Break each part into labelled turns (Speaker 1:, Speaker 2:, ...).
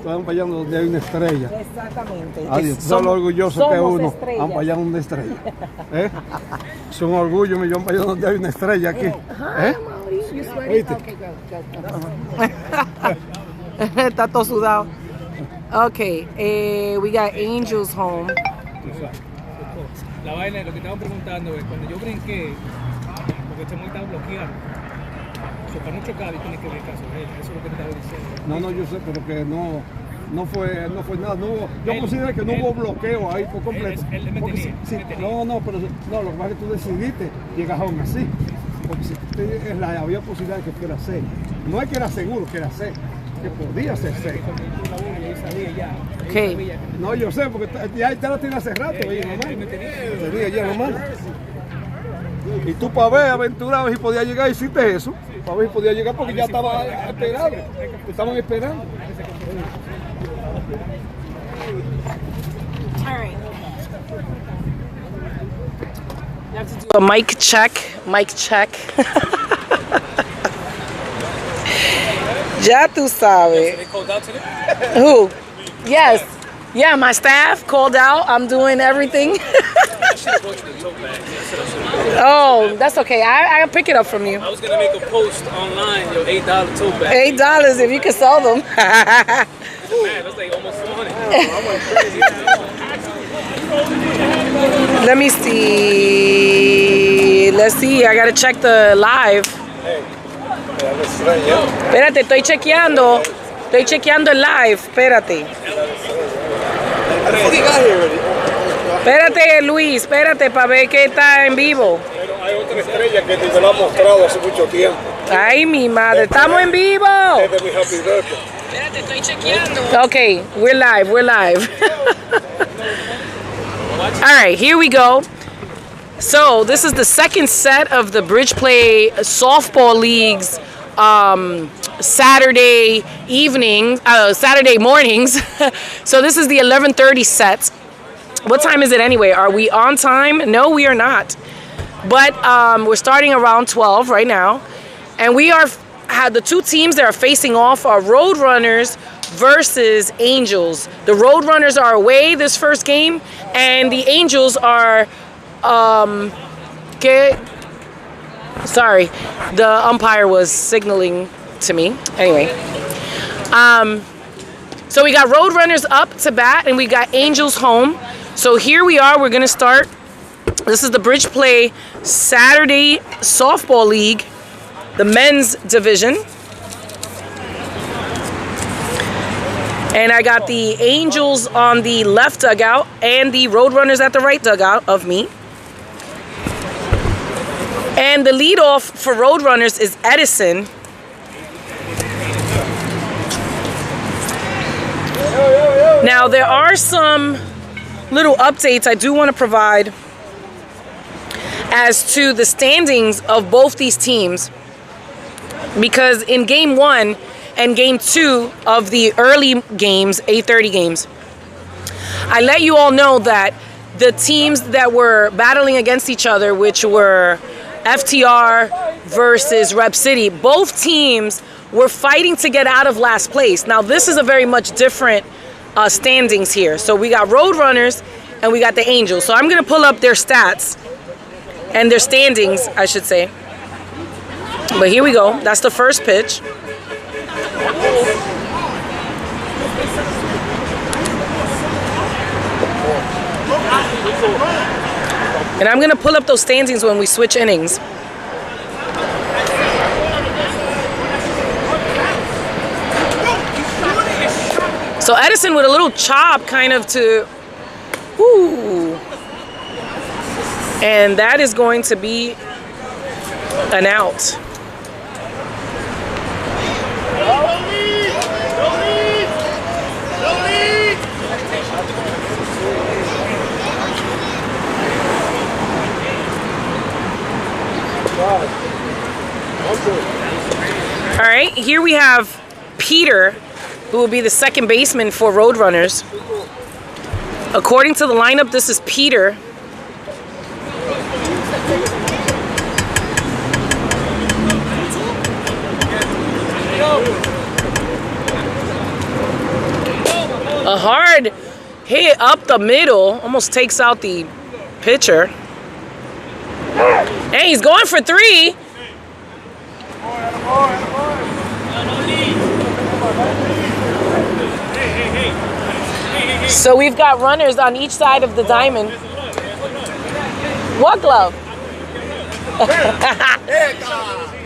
Speaker 1: van para allá donde hay una estrella.
Speaker 2: Exactamente.
Speaker 1: Adiós, son lo orgulloso que es uno. Van para allá donde hay una estrella. Es un orgullo, me llevan para allá donde hay una estrella aquí. ¿Viste?
Speaker 2: Está todo sudado. Okay, we got Angels home.
Speaker 3: La vaina, lo que estaban preguntando es, cuando yo brinqué, porque este muy está bloqueado, para no chocar y tiene que brincar sobre él, eso es lo que te estaba diciendo.
Speaker 1: No, yo sé, pero que no fue nada. Yo considero que no hubo bloqueo ahí por completo.
Speaker 3: Él me tenía.
Speaker 1: Pero lo que pasa es que tú decidiste llegar aún así. Porque si había posibilidad de que fuera C. No es que era seguro que era C, que podía ser C.
Speaker 2: Okay.
Speaker 1: No, yo sé, porque ya lo tiene hace rato. Tenía ya nomás. Y tú para ver, aventurado, si podía llegar, hiciste eso. Para ver si podía llegar porque ya estaba esperando. Estaban esperando.
Speaker 2: All right. You have to do a mic check. Mic check. Ya tú sabes. Who? Yes. Yeah, my staff called out. I'm doing everything. Oh, that's okay. I'll pick it up from you.
Speaker 3: I was going to make a post online, your $8 tote bag.
Speaker 2: $8 if you can sell them.
Speaker 3: That's like almost 400.
Speaker 2: Let me see. Let's see. I gotta check the live. Espérate, estoy chequeando. Estoy chequeando el live. Espérate. Espérate, Luis. Espérate para ver que está en vivo.
Speaker 1: Hay otra estrella que te lo ha mostrado hace mucho tiempo.
Speaker 2: Ay, mi madre. Estamos en vivo.
Speaker 1: Es de mi happy birthday.
Speaker 2: Espérate, estoy chequeando. Okay, we're live. We're live. All right, here we go. So this is the second set of the Bridge Play Softball League's Saturday mornings. So this is the 11:30 set. What time is it anyway? Are we on time? No, we are not. But we're starting around 12 right now. And we had the two teams that are facing off are Roadrunners versus Angels. The Roadrunners are away this first game, and the Angels are sorry, the umpire was signaling to me. Anyway, so we got Roadrunners up to bat, and we got Angels home. So here we are. We're gonna start. This is the Bridge Play Saturday Softball League, the men's division. And I got the Angels on the left dugout and the Roadrunners at the right dugout of me. And the leadoff for Roadrunners is Edison. Now there are some little updates I do want to provide as to the standings of both these teams, because in game 1 and game 2 of the early games, 8:30 games, I let you all know that the teams that were battling against each other, which were FTR versus Rep City, both teams were fighting to get out of last place. Now this is a very much different standings here. So we got Roadrunners and we got the Angels. So I'm going to pull up their stats and their standings, I should say. But here we go. That's the first pitch. And I'm going to pull up those standings when we switch innings. So Edison with a little chop kind of to, ooh. And that is going to be an out. All right, here we have Peter, who will be the second baseman for Roadrunners. According to the lineup, this is Peter. A hard hit up the middle. Almost takes out the pitcher. And he's going for 3. So we've got runners on each side of the diamond. What glove?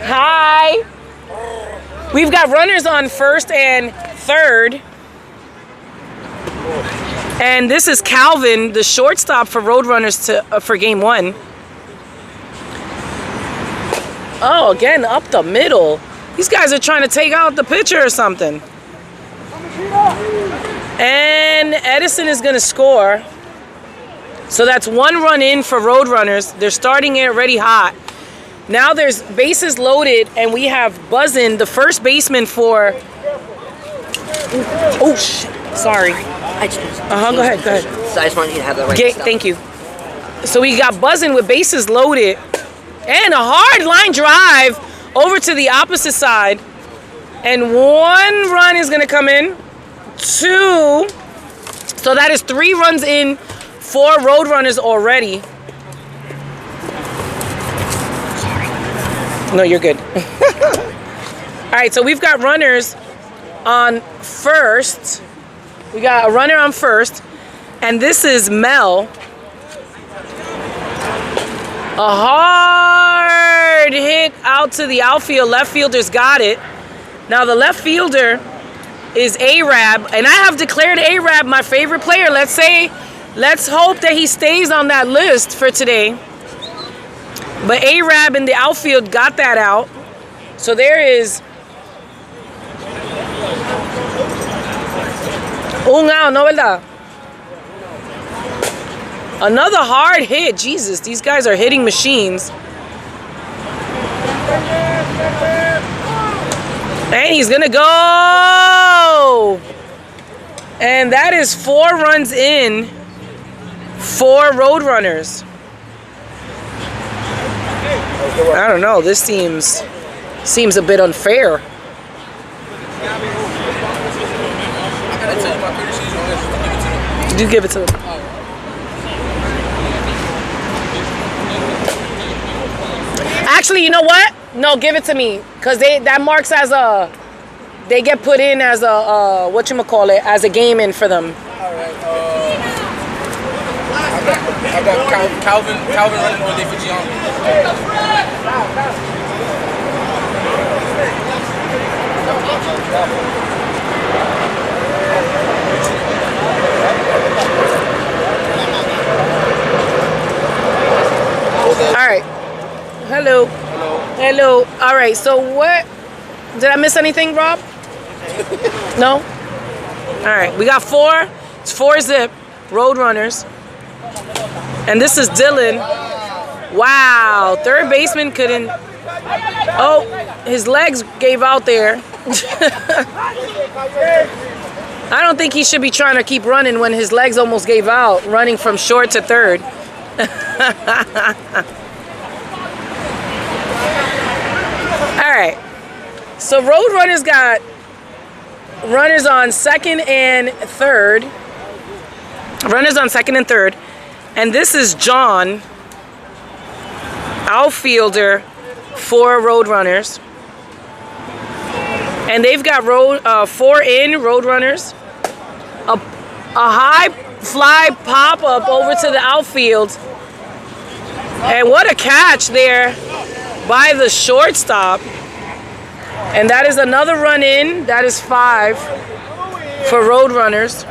Speaker 2: Hi. We've got runners on first and third. And this is Calvin, the shortstop for Roadrunners for game 1. Oh, again, up the middle. These guys are trying to take out the pitcher or something. And Edison is going to score. So that's 1 run in for Roadrunners. They're starting it already hot. Now there's bases loaded, and we have Buzzin, the first baseman for... Oh, shit. Sorry.
Speaker 4: Go
Speaker 2: ahead.
Speaker 4: So I just wanted you to have the right stuff.
Speaker 2: Thank you. So we got Buzzin with bases loaded. And a hard line drive over to the opposite side. And 1 run is going to come in. 2. So that is 3 runs in for Roadrunners already. Sorry. No, you're good. All right, so we've got runners on first. We got a runner on first. And this is Mel. A hard hit out to the outfield. Left fielder's got it. Now the left fielder is Arab, and I have declared Arab my favorite player. Let's hope that he stays on that list for today. But Arab in the outfield got that out. So there is un out, no verdad? Another hard hit. Jesus, these guys are hitting machines. And he's gonna go. And that is 4 runs in for Roadrunners. I don't know. This seems a bit unfair. Do give it to them. Actually, you know what? No, give it to me, cause that marks as a, they get put in as a whatchamacallit, as a game in for them.
Speaker 5: All right. I got Calvin running all day for Gianni.
Speaker 2: All right. Hello. Hello. All right. So what? Did I miss anything, Rob? No? All right. We got 4. It's 4-zip. Roadrunners. And this is Dylan. Wow. Third baseman couldn't. Oh, his legs gave out there. I don't think he should be trying to keep running when his legs almost gave out, running from short to third. All right, so Roadrunners got runners on second and third. Runners on second and third. And this is John, outfielder for Roadrunners. And they've got 4 in Roadrunners. A high fly pop-up over to the outfield. And what a catch there by the shortstop. And that is another run in. That is 5 for Roadrunners.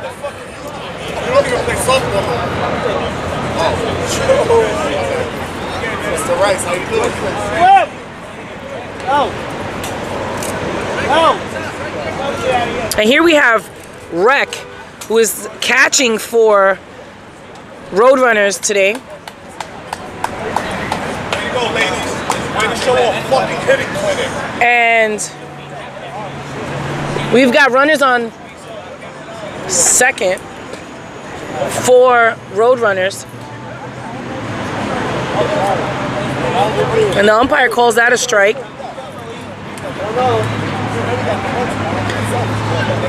Speaker 5: Mr. Rice, how you doing?
Speaker 2: And here we have Rec, who is catching for Roadrunners today. And we've got runners on second for Roadrunners. And the umpire calls that a strike.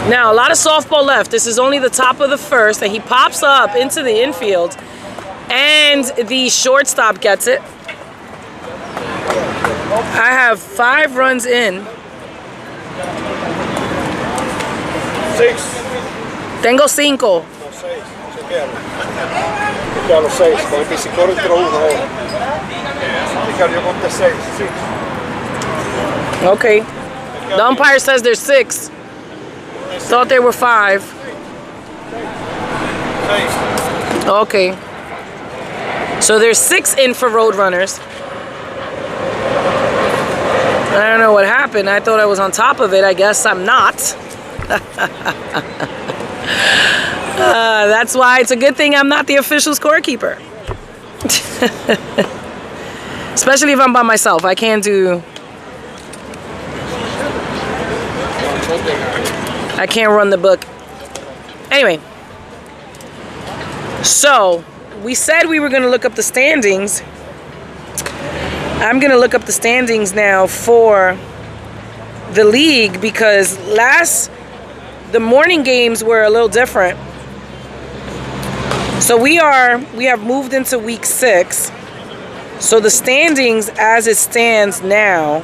Speaker 2: Now, a lot of softball left. This is only the top of the first, and he pops up into the infield, and the shortstop gets it. I have 5 runs in.
Speaker 1: 6.
Speaker 2: Tengo 5.
Speaker 1: No, 6. Chequealo. Los 6. Con el piscicor entró 1 ahora. Yo conté 6.
Speaker 2: Okay. The umpire says there's 6. Thought there were 5.
Speaker 1: 6.
Speaker 2: Okay. So there's 6 in for Roadrunners. I don't know what happened. I thought I was on top of it. I guess I'm not. That's why it's a good thing I'm not the official scorekeeper. Especially if I'm by myself. I can't run the book. Anyway. So, we said we were going to look up the standings. I'm going to look up the standings now for the league because the morning games were a little different. So we have moved into week 6. So the standings as it stands now,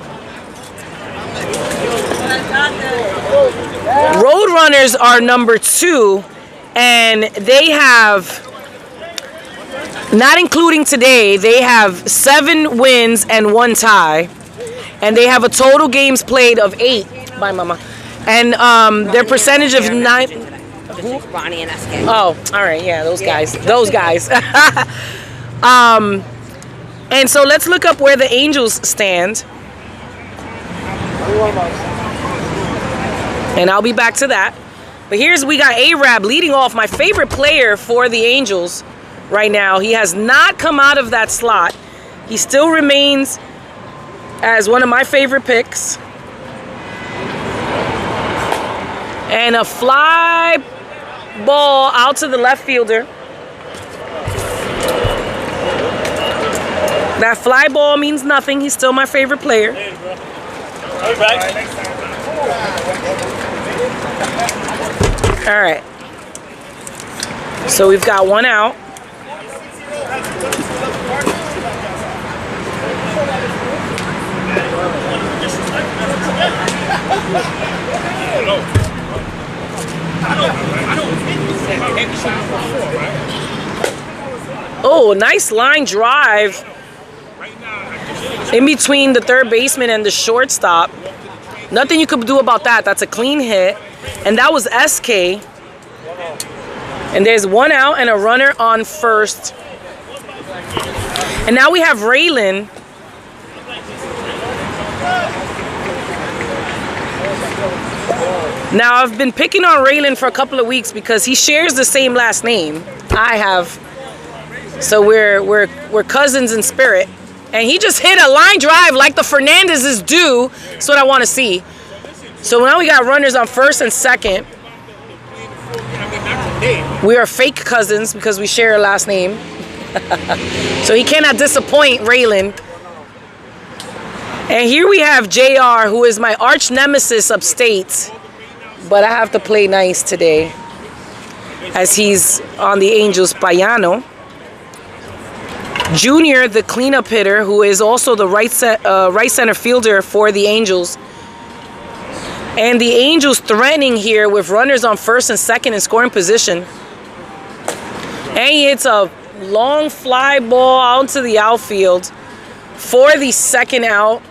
Speaker 2: Roadrunners are number 2, and they have, not including today, they have 7 wins and 1 tie, and they have a total games played of 8. Bye, Mama. And their percentage of 9.
Speaker 4: Ronnie and SK.
Speaker 2: Oh, all right, yeah, those guys. And so let's look up where the Angels stand. And I'll be back to that. But we got A-Rab leading off, my favorite player for the Angels right now. He has not come out of that slot. He still remains as one of my favorite picks. And a fly ball out to the left fielder. That fly ball means nothing. He's still my favorite player. All right. So we've got 1 out. Oh, nice line drive in between the third baseman and the shortstop. Nothing you could do about that. That's a clean hit. And that was SK. And there's 1 out and a runner on first. And now we have Raylan. Now, I've been picking on Raylan for a couple of weeks because he shares the same last name. I have. So we're cousins in spirit. And he just hit a line drive like the Fernandezes do. That's what I want to see. So now we got runners on first and second. We are fake cousins because we share a last name. So he cannot disappoint Raylan. And here we have JR, who is my arch nemesis upstate. But I have to play nice today as he's on the Angels Payano. Junior, the cleanup hitter, who is also the right center fielder for the Angels. And the Angels threatening here with runners on first and second in scoring position. And he hits a long fly ball out to the outfield for the second out.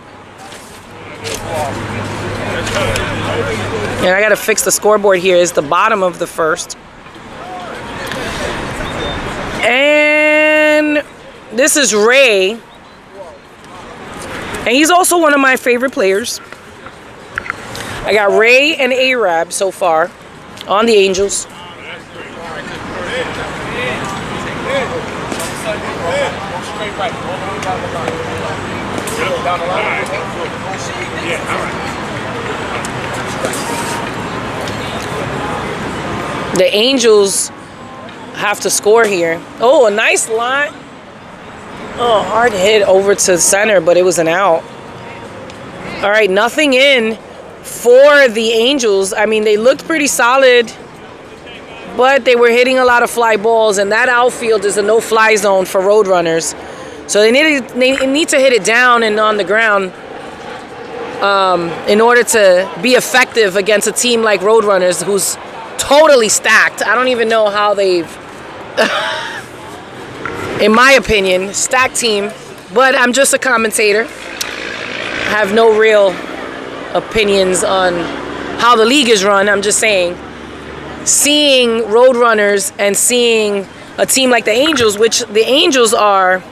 Speaker 2: And I got to fix the scoreboard here. It's the bottom of the first. And this is Ray. And he's also one of my favorite players. I got Ray and A-Rab so far on the Angels. The Angels have to score here. Oh, a nice line. Oh, hard hit over to center, but it was an out. All right, nothing in for the Angels, I mean, they looked pretty solid, but they were hitting a lot of fly balls, and that outfield is a no-fly zone for Roadrunners. So they need to hit it down and on the ground in order to be effective against a team like Roadrunners, who's totally stacked. I don't even know how they've, in my opinion, stacked team. But I'm just a commentator. I have no real opinions on how the league is run. I'm just saying, seeing Roadrunners and seeing a team like the Angels, which the Angels are,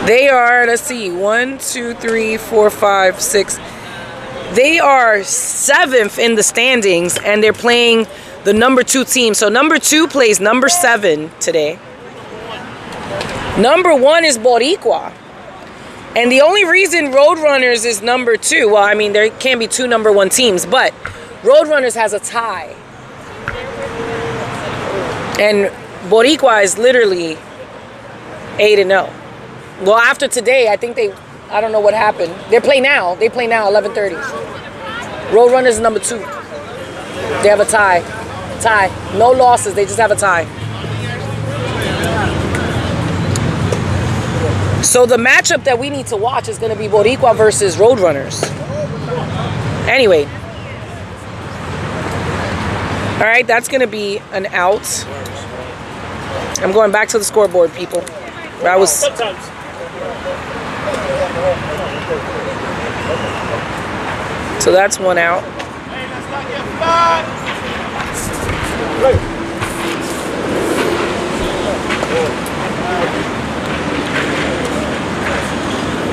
Speaker 2: they are, let's see, 1, 2, 3, 4, 5, 6. They are 7th in the standings, and they're playing the number 2 team. So number 2 plays number 7 today. Number 1 is Boricua. And the only reason Roadrunners is number 2, well, I mean, there can't be 2 number 1 teams, but Roadrunners has a tie. And Boricua is literally 8-0. Well, after today, I think I don't know what happened. They play now 11:30. Roadrunners is number 2. They have a tie. No losses, they just have a tie. So the matchup that we need to watch is going to be Boricua versus Roadrunners. Anyway. All right, that's going to be an out. I'm going back to the scoreboard, people. Where I was. So that's 1 out.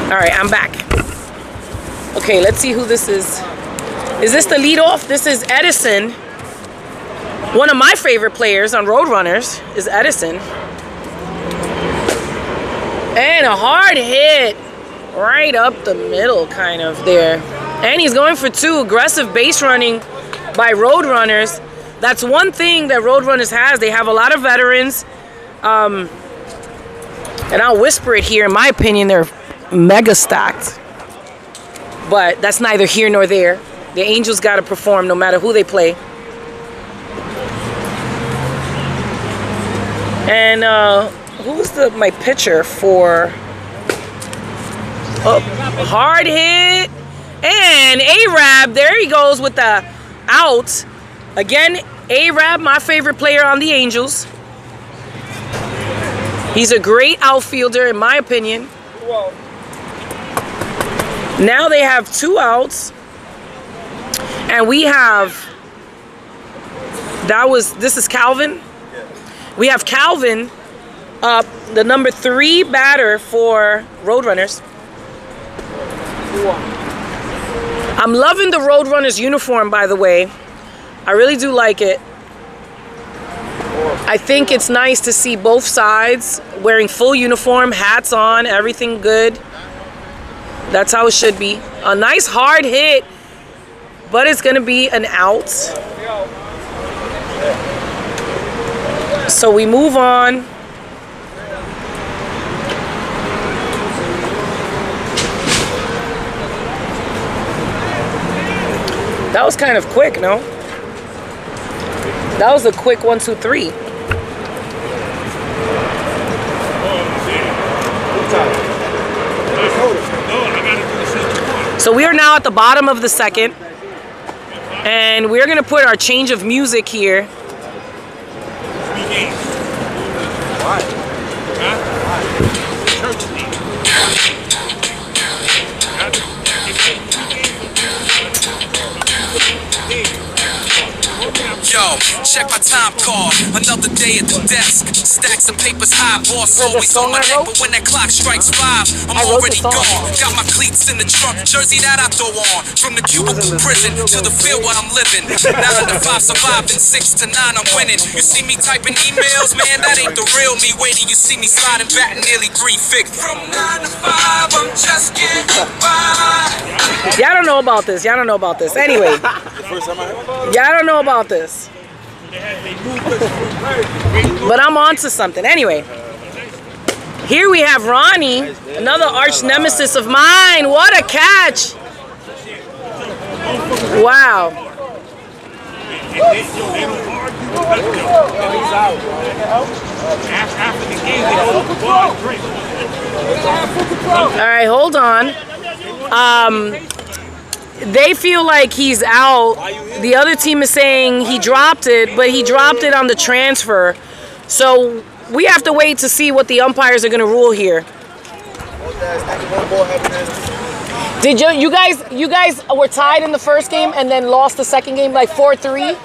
Speaker 2: All right, I'm back. Okay, let's see who this is. Is this the leadoff? This is Edison. One of my favorite players on Roadrunners is Edison. And a hard hit right up the middle kind of there. And he's going for 2. Aggressive base running by Roadrunners. That's one thing that Roadrunners has. They have a lot of veterans. And I'll whisper it here. In my opinion, they're mega stacked. But that's neither here nor there. The Angels got to perform no matter who they play. And who's my pitcher for? Oh, hard hit. And Arab, there he goes with the out. Again, Arab, my favorite player on the Angels. He's a great outfielder, in my opinion. Now they have 2 outs. And we have, this is Calvin. We have Calvin up, the number 3 batter for Roadrunners. I'm loving the Roadrunners uniform, by the way. I really do like it. I think it's nice to see both sides wearing full uniform, hats on, everything good. That's how it should be. A nice hard hit, but it's going to be an out. So we move on. That was kind of quick, no? That was a quick 1, 2, 3. So we are now at the bottom of the 2nd. And we're going to put our change of music here.
Speaker 6: Yo, check my time card. Another day at the desk. Stacks of papers high. Boss always on my neck, but when that clock strikes 5, I'm already gone. Got my cleats in the trunk, jersey that I throw on. From the cubicle prison to the field where I'm living. 9 to 5 surviving, 6 to 9 I'm winning. You see me typing emails, man, that ain't the real me. Wait till you see me sliding back nearly 3 figures. From 9 to 5, I'm just getting by.
Speaker 2: Y'all don't know about this. Y'all don't know about this. Anyway. Y'all don't know about this. But I'm on to something. Anyway. Here we have Ronnie, another arch nemesis of mine. What a catch! Wow. All right, hold on. They feel like he's out. The other team is saying he dropped it, but he dropped it on the transfer. So we have to wait to see what the umpires are going to rule here. Did you guys were tied in the first game and then lost the second game like 4-3?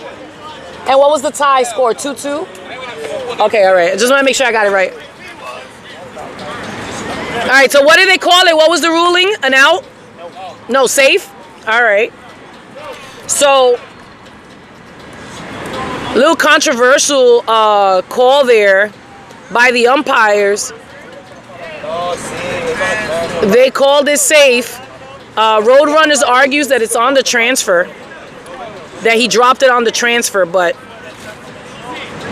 Speaker 2: And what was the tie score? 2-2? Okay, all right. I just want to make sure I got it right. All right, so what did they call it? What was the ruling? An out? No, safe? All right. So, a little controversial call there by the umpires. They called it safe. Roadrunners argues that it's on the transfer, that he dropped it on the transfer, but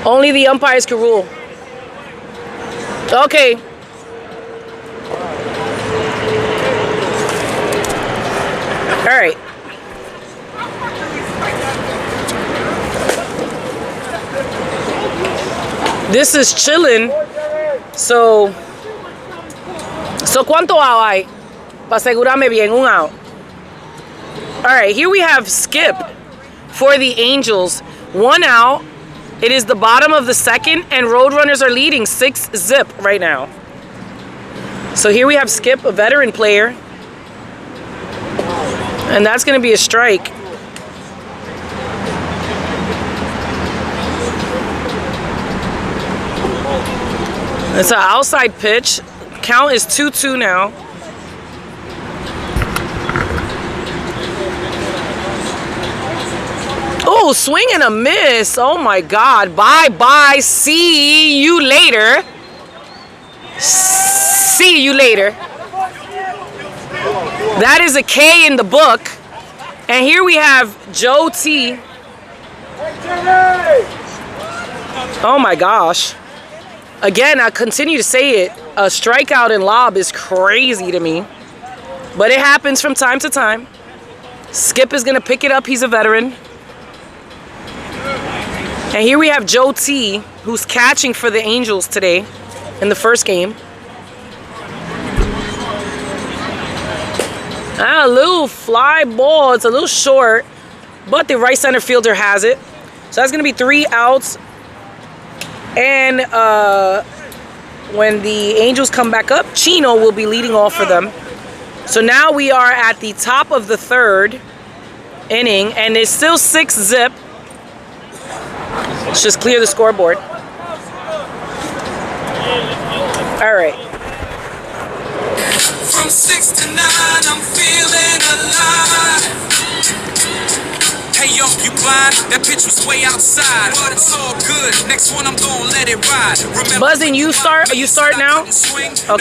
Speaker 2: only the umpires can rule. Okay. All right. This is chilling. So ¿cuánto out hay? Para asegurarme bien, un out. All right, here we have Skip for the Angels. 1 out. It is the bottom of the second, and Roadrunners are leading 6-0 right now. So here we have Skip, a veteran player. And that's going to be a strike. It's an outside pitch. Count is 2-2 now. Oh, swing and a miss. Oh my God. Bye-bye. See you later. See you later. That is a K in the book. And here we have Joe T. Oh my gosh. Again, I continue to say it. A strikeout in lob is crazy to me. But it happens from time to time. Skip is going to pick it up. He's a veteran. And here we have Joe T, who's catching for the Angels today in the first game. A little fly ball. It's a little short, but the right center fielder has it. So that's going to be 3 outs. And when the Angels come back up, Chino will be leading off for them. So now we are at the top of the third inning, and it's still 6-0. Let's just clear the scoreboard. All right.
Speaker 6: From 6 to 9, I'm feeling alive. Hey yo, you blind? That pitch was way outside, but it's all good. Next one, I'm gonna let it ride. Remember,
Speaker 2: Buzzing, you start now? Okay. All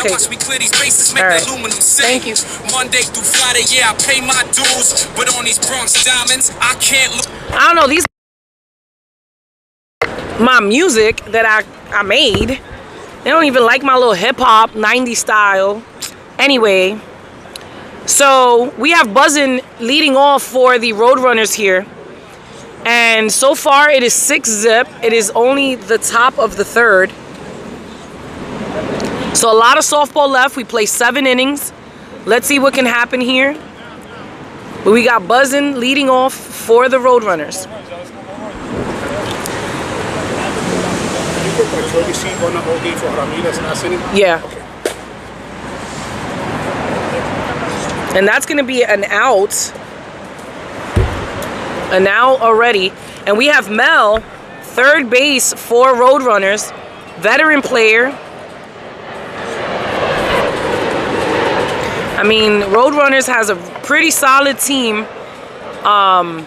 Speaker 2: right. Thank you.
Speaker 6: Monday through Friday, yeah, I pay my dues, but on these Bronx diamonds, I can't look.
Speaker 2: I don't know, these my music that I made. They don't even like my little hip hop 90s style. Anyway, so we have Buzzin' leading off for the Roadrunners here. And so far it is 6-0. It is only the top of the third. So a lot of softball left. We play 7 innings. Let's see what can happen here. But we got Buzzin' leading off for the Roadrunners. Yeah. And that's going to be an out. An out already. And we have Mel, third base for Roadrunners, veteran player. I mean, Roadrunners has a pretty solid team. But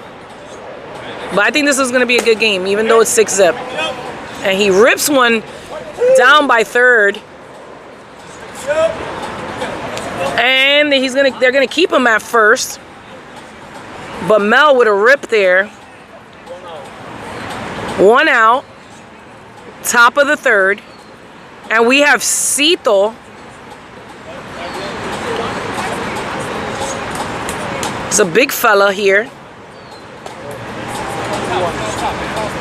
Speaker 2: I think this is going to be a good game, even though it's 6-0. And he rips one down by third. And they're gonna keep him at first. But Mel with a rip there. 1 out. Top of the third. And we have Cito. It's a big fella here.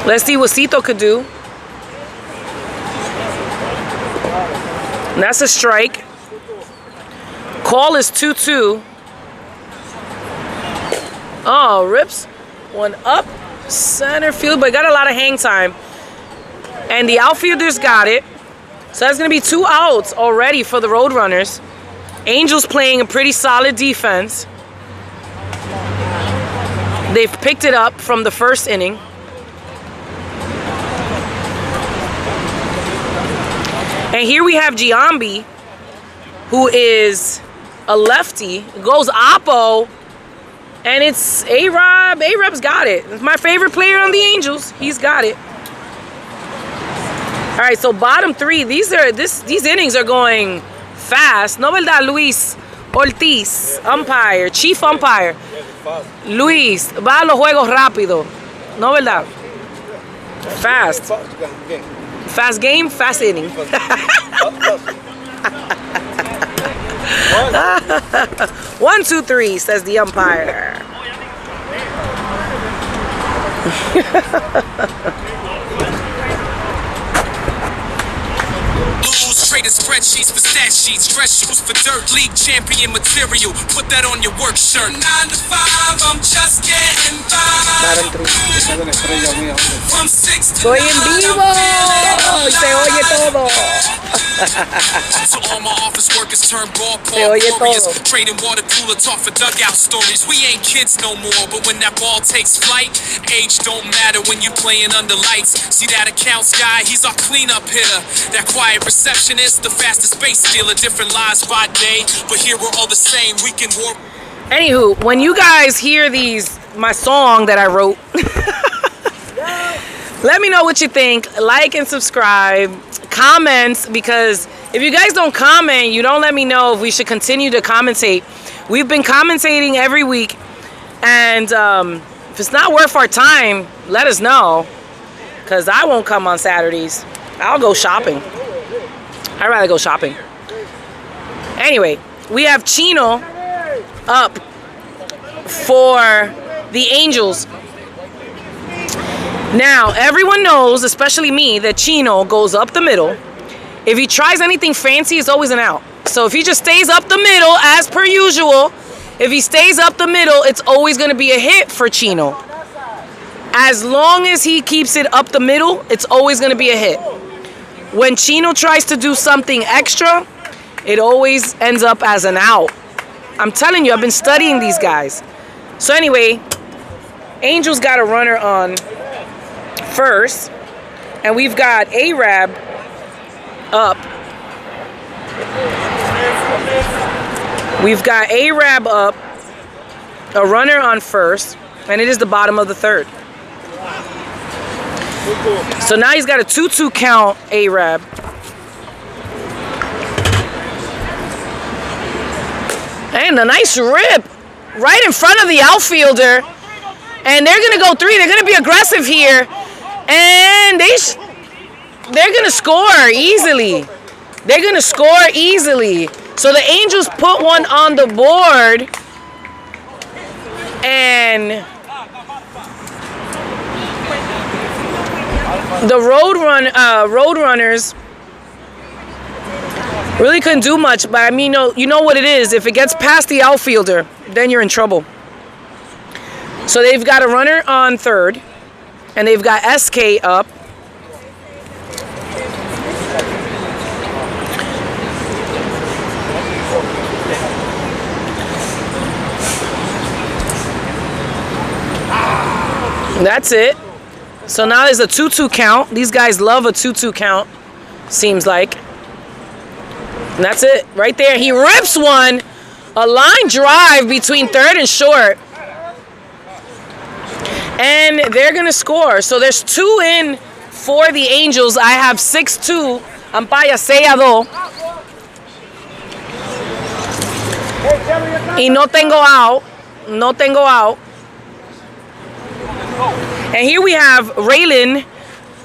Speaker 2: Let's see what Cito could do. And that's a strike. Call is 2-2. Oh, rips one up center field, but got a lot of hang time. And the outfielders got it. So that's going to be 2 outs already for the Roadrunners. Angels playing a pretty solid defense. They've picked it up from the first inning. And here we have Giambi, who is a lefty. Goes Oppo. And it's A-Rob. A-Rob's got it. It's my favorite player on the Angels. He's got it. All right, so bottom 3. These innings are going fast. No verdad, Luis Ortiz, umpire, chief umpire. Luis, va a los juegos rápido. No verdad. Fast. Fast game, fast inning. 1, 2, 3, says the umpire.
Speaker 6: Traded spreadsheets for stat sheets, dress shoes for dirt, league champion material. Put that on your work shirt. 9 to 5, I'm just getting by. From 6 to 9,
Speaker 2: Estoy en vivo. Se oye todo.
Speaker 6: So all my office workers turn ballpark
Speaker 2: Se oye
Speaker 6: warriors.
Speaker 2: todo.
Speaker 6: Trading water cooler talk for dugout stories. We ain't kids no more, but when that ball takes flight, age don't matter when you playing under lights. See that accounts guy, he's our cleanup hitter. That quiet receptionist, the fastest space stealer. Different lives by day, but here we're all the same. We can warp.
Speaker 2: Anywho, when you guys hear my song that I wrote, let me know what you think. Like and subscribe. Comments, because if you guys don't comment, you don't let me know if we should continue to commentate. We've been commentating every week, and if it's not worth our time, let us know, because I won't come on Saturdays. I'll go shopping. I'd rather go shopping. Anyway, we have Chino up for the Angels. Now, everyone knows, especially me, that Chino goes up the middle. If he tries anything fancy, it's always an out. So if he just stays up the middle, as per usual, if he stays up the middle, it's always going to be a hit for Chino. As long as he keeps it up the middle, it's always going to be a hit. When Chino tries to do something extra, it always ends up as an out. I'm telling you, I've been studying these guys. So anyway, Angels got a runner on first, and we've got A-Rab up. We've got A-Rab up, a runner on first, and it is the bottom of the 3rd. So now he's got a 2-2 count, A-Rab. And a nice rip right in front of the outfielder. And they're going to go 3. They're going to be aggressive here. And they're going to score easily. They're going to score easily. So the Angels put one on the board. And the Roadrunners really couldn't do much. But I mean, you know what it is. If it gets past the outfielder, then you're in trouble. So they've got a runner on 3rd. And they've got SK up. That's it. So now there's a 2-2 count. These guys love a 2-2 count, seems like. And that's it. Right there. He rips one. A line drive between 3rd and short. And they're going to score. So there's 2 in for the Angels. I have 6-2. Ampaya 6-2. Y no tengo out. No tengo out. And here we have Raylan,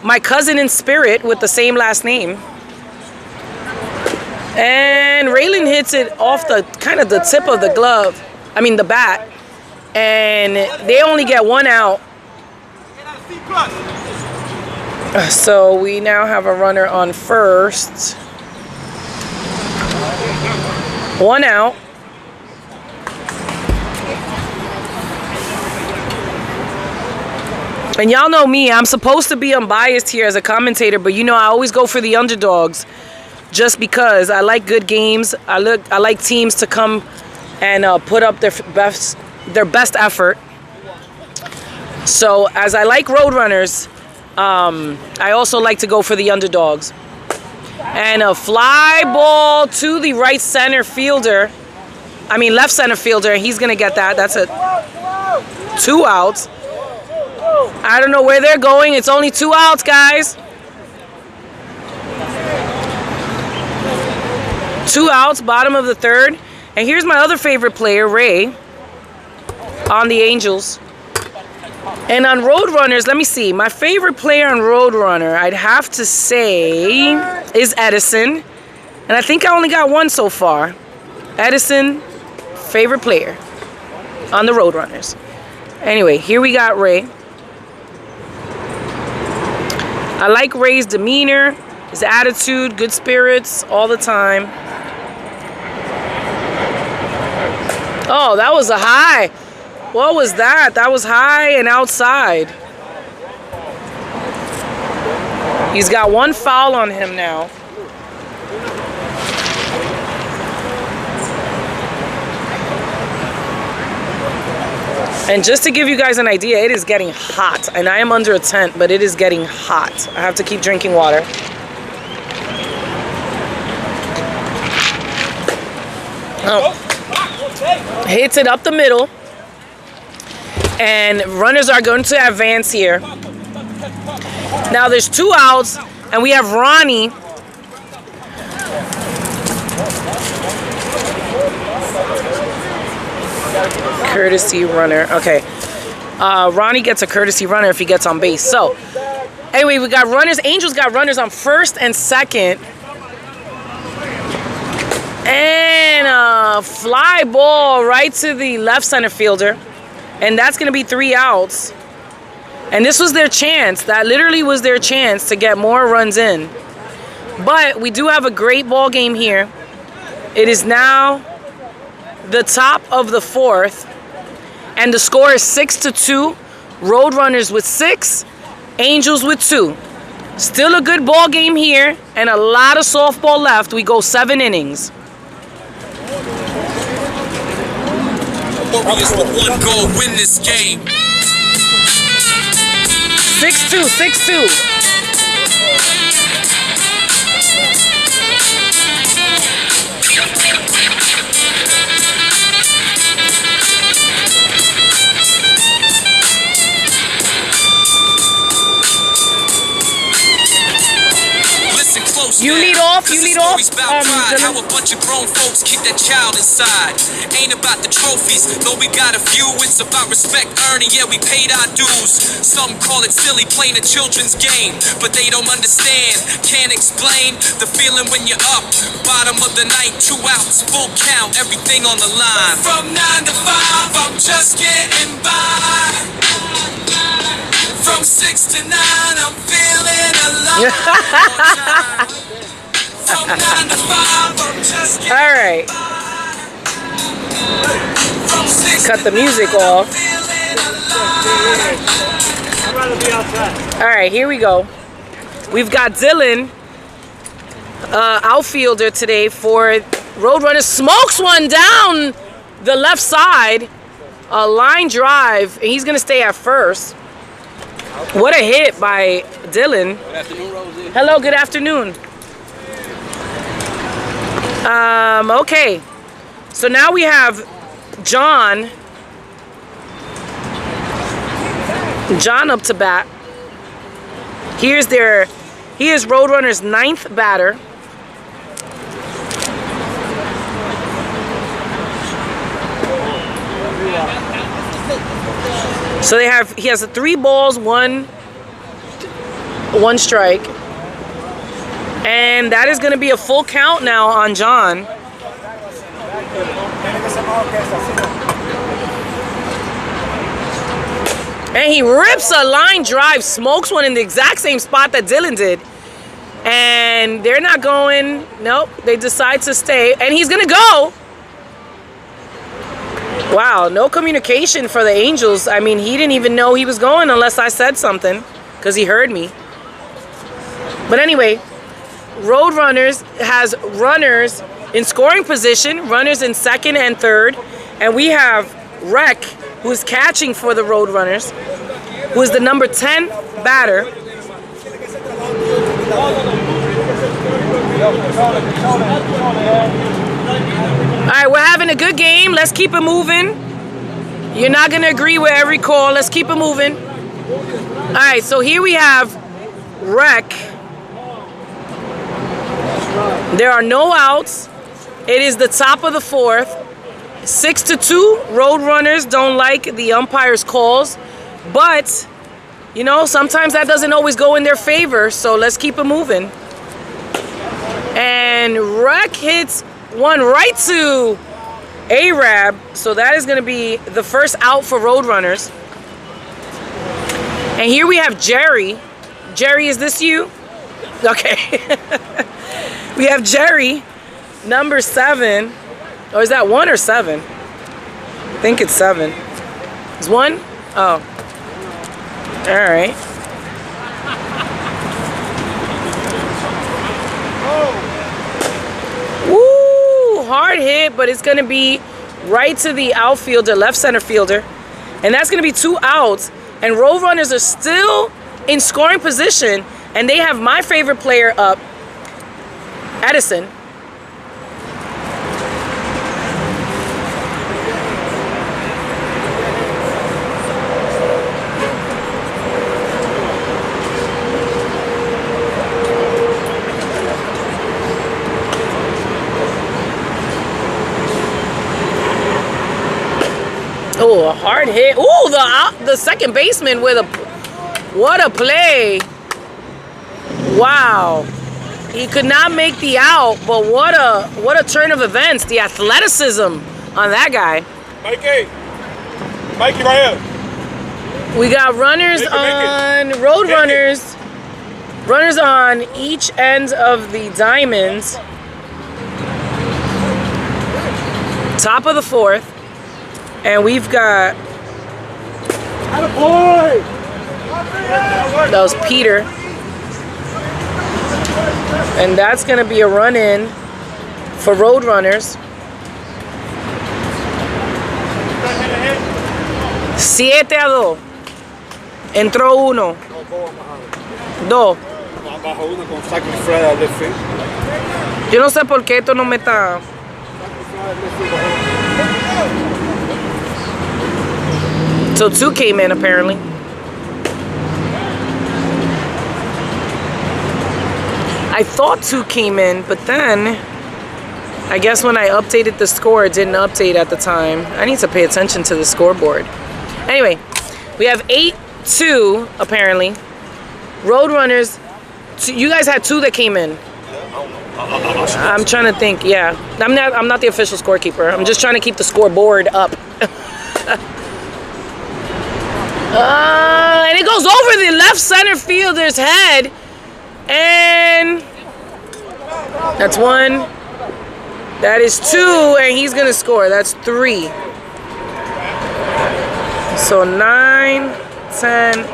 Speaker 2: my cousin in spirit with the same last name. And Raylan hits it off the kind of the tip of the glove. I mean the bat. And they only get 1 out. So we now have a runner on first. 1 out. And y'all know me, I'm supposed to be unbiased here as a commentator, but you know I always go for the underdogs just because I like good games. I like teams to come and put up their best effort. So as I like Roadrunners, I also like to go for the underdogs. And a fly ball to the right center fielder. I mean left center fielder. He's going to get that. That's a 2 outs. I don't know where they're going. It's only 2 outs, guys. 2 outs, bottom of the third. And here's my other favorite player, Ray, on the Angels. And on Roadrunners, let me see. My favorite player on Roadrunner, I'd have to say, is Edison. And I think I only got 1 so far. Edison, favorite player on the Roadrunners. Anyway, here we got Ray. I like Ray's demeanor, his attitude, good spirits all the time. Oh, that was a high. What was that? That was high and outside. He's got 1 foul on him now. And just to give you guys an idea, it is getting hot. And I am under a tent, but it is getting hot. I have to keep drinking water. Oh. Hits it up the middle. And runners are going to advance here. Now there's 2 outs, and we have Ronnie. Courtesy runner. Okay. Ronnie gets a courtesy runner if he gets on base. So, anyway, we got runners. Angels got runners on first and second. And a fly ball right to the left center fielder. And that's going to be 3 outs. And this was their chance. That literally was their chance to get more runs in. But we do have a great ball game here. It is now the top of the 4th. And the score is 6-2. Roadrunners with 6. Angels with 2. Still a good ball game here. And a lot of softball left. We go 7 innings.
Speaker 6: Warriors with 1 goal win this game.
Speaker 2: 6-2, 6-2. You lead off,
Speaker 6: how a bunch of grown folks keep that child inside. Ain't about the trophies, though we got a few. It's about respect earning, yeah, we paid our dues. Some call it silly, playing a children's game, but they don't understand, can't explain the feeling when you're up. Bottom of the ninth, 2 outs, full count, everything on the line. From 9 to 5, I'm just getting by. From 6 to 9, I'm feeling alive. From 9 to 5, I'm just getting
Speaker 2: all right. Cut the music off. All right, here we go. We've got Dylan, outfielder today for Roadrunner. Smokes one down the left side. A line drive, and he's going to stay at first. What a hit by Dylan.
Speaker 5: Good afternoon, Rosie.
Speaker 2: Hello, good afternoon. Okay. So now we have John up to bat. He is Roadrunner's 9th batter. So he has 3 balls, one strike. And that is going to be a full count now on John. And he rips a line drive, smokes one in the exact same spot that Dylan did. And they're not going. Nope, they decide to stay. And he's going to go. Wow, no communication for the Angels. I mean, he didn't even know he was going unless I said something because he heard me. But anyway, Roadrunners has runners in scoring position, runners in second and third. And we have Rec, who is catching for the Roadrunners, who is the number 10 batter. All right, we're having a good game. Let's keep it moving. You're not going to agree with every call. Let's keep it moving. All right, so here we have Rec. There are no outs. It is the top of the fourth. 6-2. Roadrunners don't like the umpire's calls. But, you know, sometimes that doesn't always go in their favor. So let's keep it moving. And Rec hits one right to Arab. So that is going to be the first out for Roadrunners. And here we have Jerry. Jerry, is this you? Okay. We have Jerry, number 7. Or is that 1 or 7? I think it's 7. It's 1? Oh. All right. Woo! Hard hit, but it's going to be right to the outfielder, left center fielder. And that's going to be 2 outs. And Roadrunners are still in scoring position. And they have my favorite player up, Edison. Oh, a hard hit. Ooh, the second baseman with a... What a play. Wow. He could not make the out, but what a turn of events. The athleticism on that guy.
Speaker 1: Mikey, right here.
Speaker 2: We got runners on... Roadrunners. Runners on each end of the diamonds. Top of the fourth. And we've got... That was Peter. And that's going to be a run-in for Roadrunners. 7-2. Entró 1. 2. Yo no sé por qué esto no me está... So 2 came in apparently. I thought 2 came in, but then I guess when I updated the score, it didn't update at the time. I need to pay attention to the scoreboard. Anyway, we have 8-2 apparently. Roadrunners, you guys had 2 that came in. I'm trying to think. Yeah, I'm not the official scorekeeper. I'm just trying to keep the scoreboard up. And it goes over the left center fielder's head. And that's 1. That is 2. And he's going to score. That's 3. So 9, 10,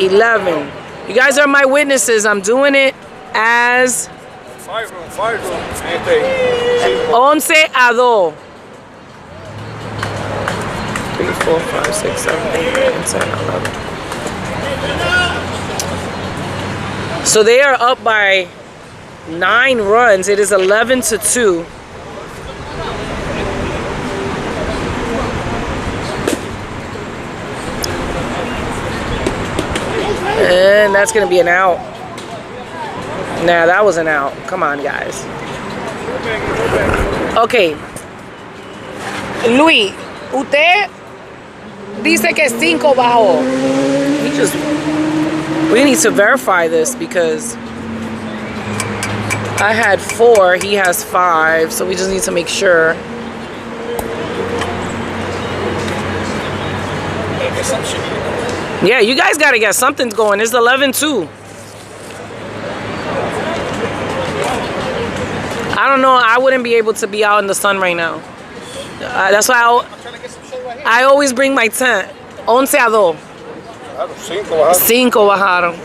Speaker 2: 11. You guys are my witnesses. I'm doing it as 11-2. 3, 4, 5, 6, 7, 8, 9, 10, 11. So they are up by 9 runs. It is 11-2. And that's going to be an out. Nah, that was an out. Come on, guys. Okay. Luis, usted dice que es 5 bajo. We need to verify this because I had 4, he has 5, so we just need to make sure. Yeah, you guys gotta get something going. It's 11-2. I don't know. I wouldn't be able to be out in the sun right now. That's why I always bring my tent. 11-2. 5 bajaron.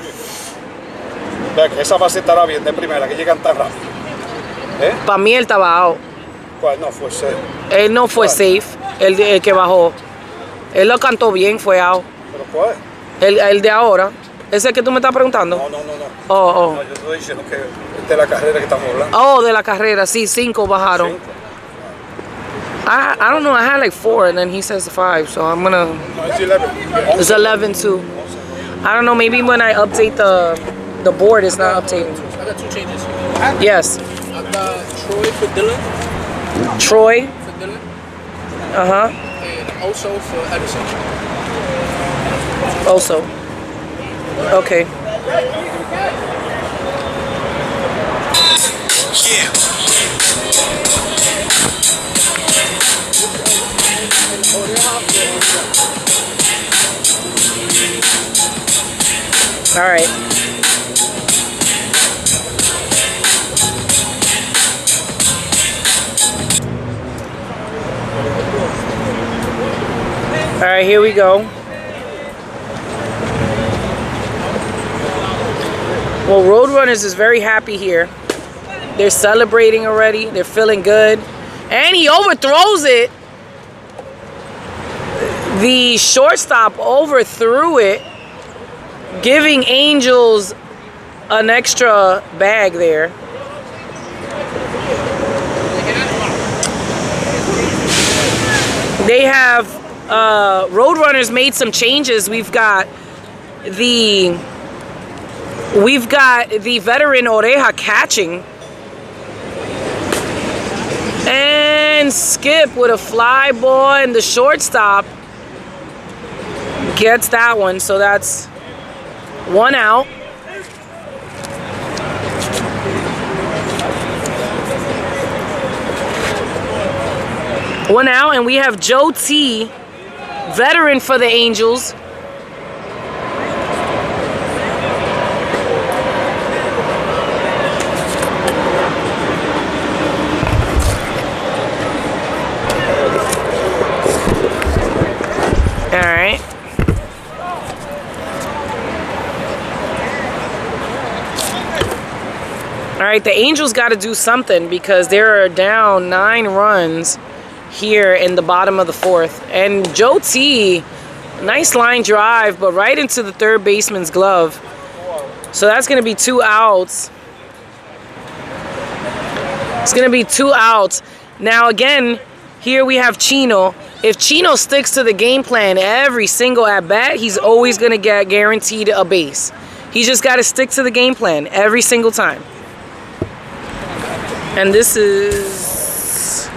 Speaker 1: Esa base estará bien de primera, que llegan tan rápido.
Speaker 2: Para mí él estaba out.
Speaker 1: ¿Cuál no fue safe?
Speaker 2: Él no fue safe, el que bajó. Él lo cantó bien, fue out.
Speaker 1: ¿Pero cuál?
Speaker 2: El de ahora. ¿Ese que tú me estás preguntando?
Speaker 1: No.
Speaker 2: Oh.
Speaker 1: No, yo estoy diciendo que de la carrera que estamos hablando.
Speaker 2: Oh, de la carrera, sí, 5 bajaron.
Speaker 1: 5.
Speaker 2: I don't know, I had like 4 and then he says 5, so I'm gonna...
Speaker 1: No, it's 11.
Speaker 2: It's 11-2. I don't know, maybe when I update the board, it's not updating.
Speaker 5: I got 2 changes.
Speaker 2: Yes.
Speaker 5: I got Troy for Dylan.
Speaker 2: Troy.
Speaker 5: For Dylan.
Speaker 2: Uh-huh.
Speaker 5: And also for Edison.
Speaker 2: Also. Okay.
Speaker 6: Yeah.
Speaker 2: All right. All right, here we go. Well, Roadrunners is very happy here. They're celebrating already. They're feeling good. And he overthrows it. The shortstop overthrew it, giving Angels an extra bag there. They have Roadrunners made some changes. We've got the veteran Oreja catching. And Skip with a fly ball, and the shortstop gets that one. So that's 1 out. One out, and we have Joe T, veteran for the Angels. All right, the Angels got to do something because they're down 9 runs here in the bottom of the 4th. And Joe T, nice line drive, but right into the third baseman's glove. So that's going to be 2 outs. It's going to be 2 outs. Now, again, here we have Chino. If Chino sticks to the game plan every single at-bat, he's always going to get guaranteed a base. He just got to stick to the game plan every single time. And this is...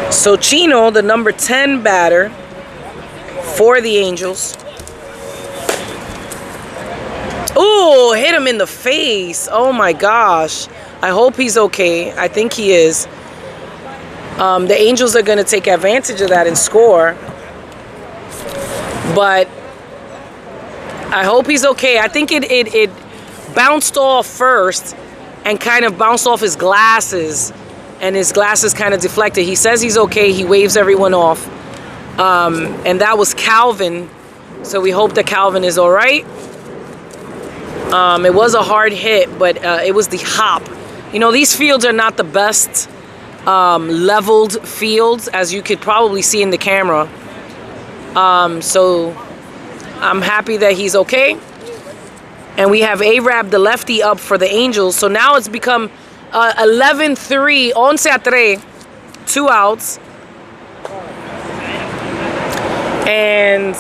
Speaker 2: So Chino, the number 10 batter for the Angels. Ooh, hit him in the face. Oh my gosh. I hope he's okay. I think he is. The Angels are going to take advantage of that and score. But I hope he's okay. I think it bounced off first and kind of bounced off his glasses. And his glasses kind of deflected. He says he's okay. He waves everyone off. And that was Calvin. So we hope that Calvin is all right. It was a hard hit, but it was the hop. You know, these fields are not the best leveled fields, as you could probably see in the camera. So I'm happy that he's okay. And we have Arab, the lefty, up for the Angels. So now it's become 11-3, 11-3, 2 outs. And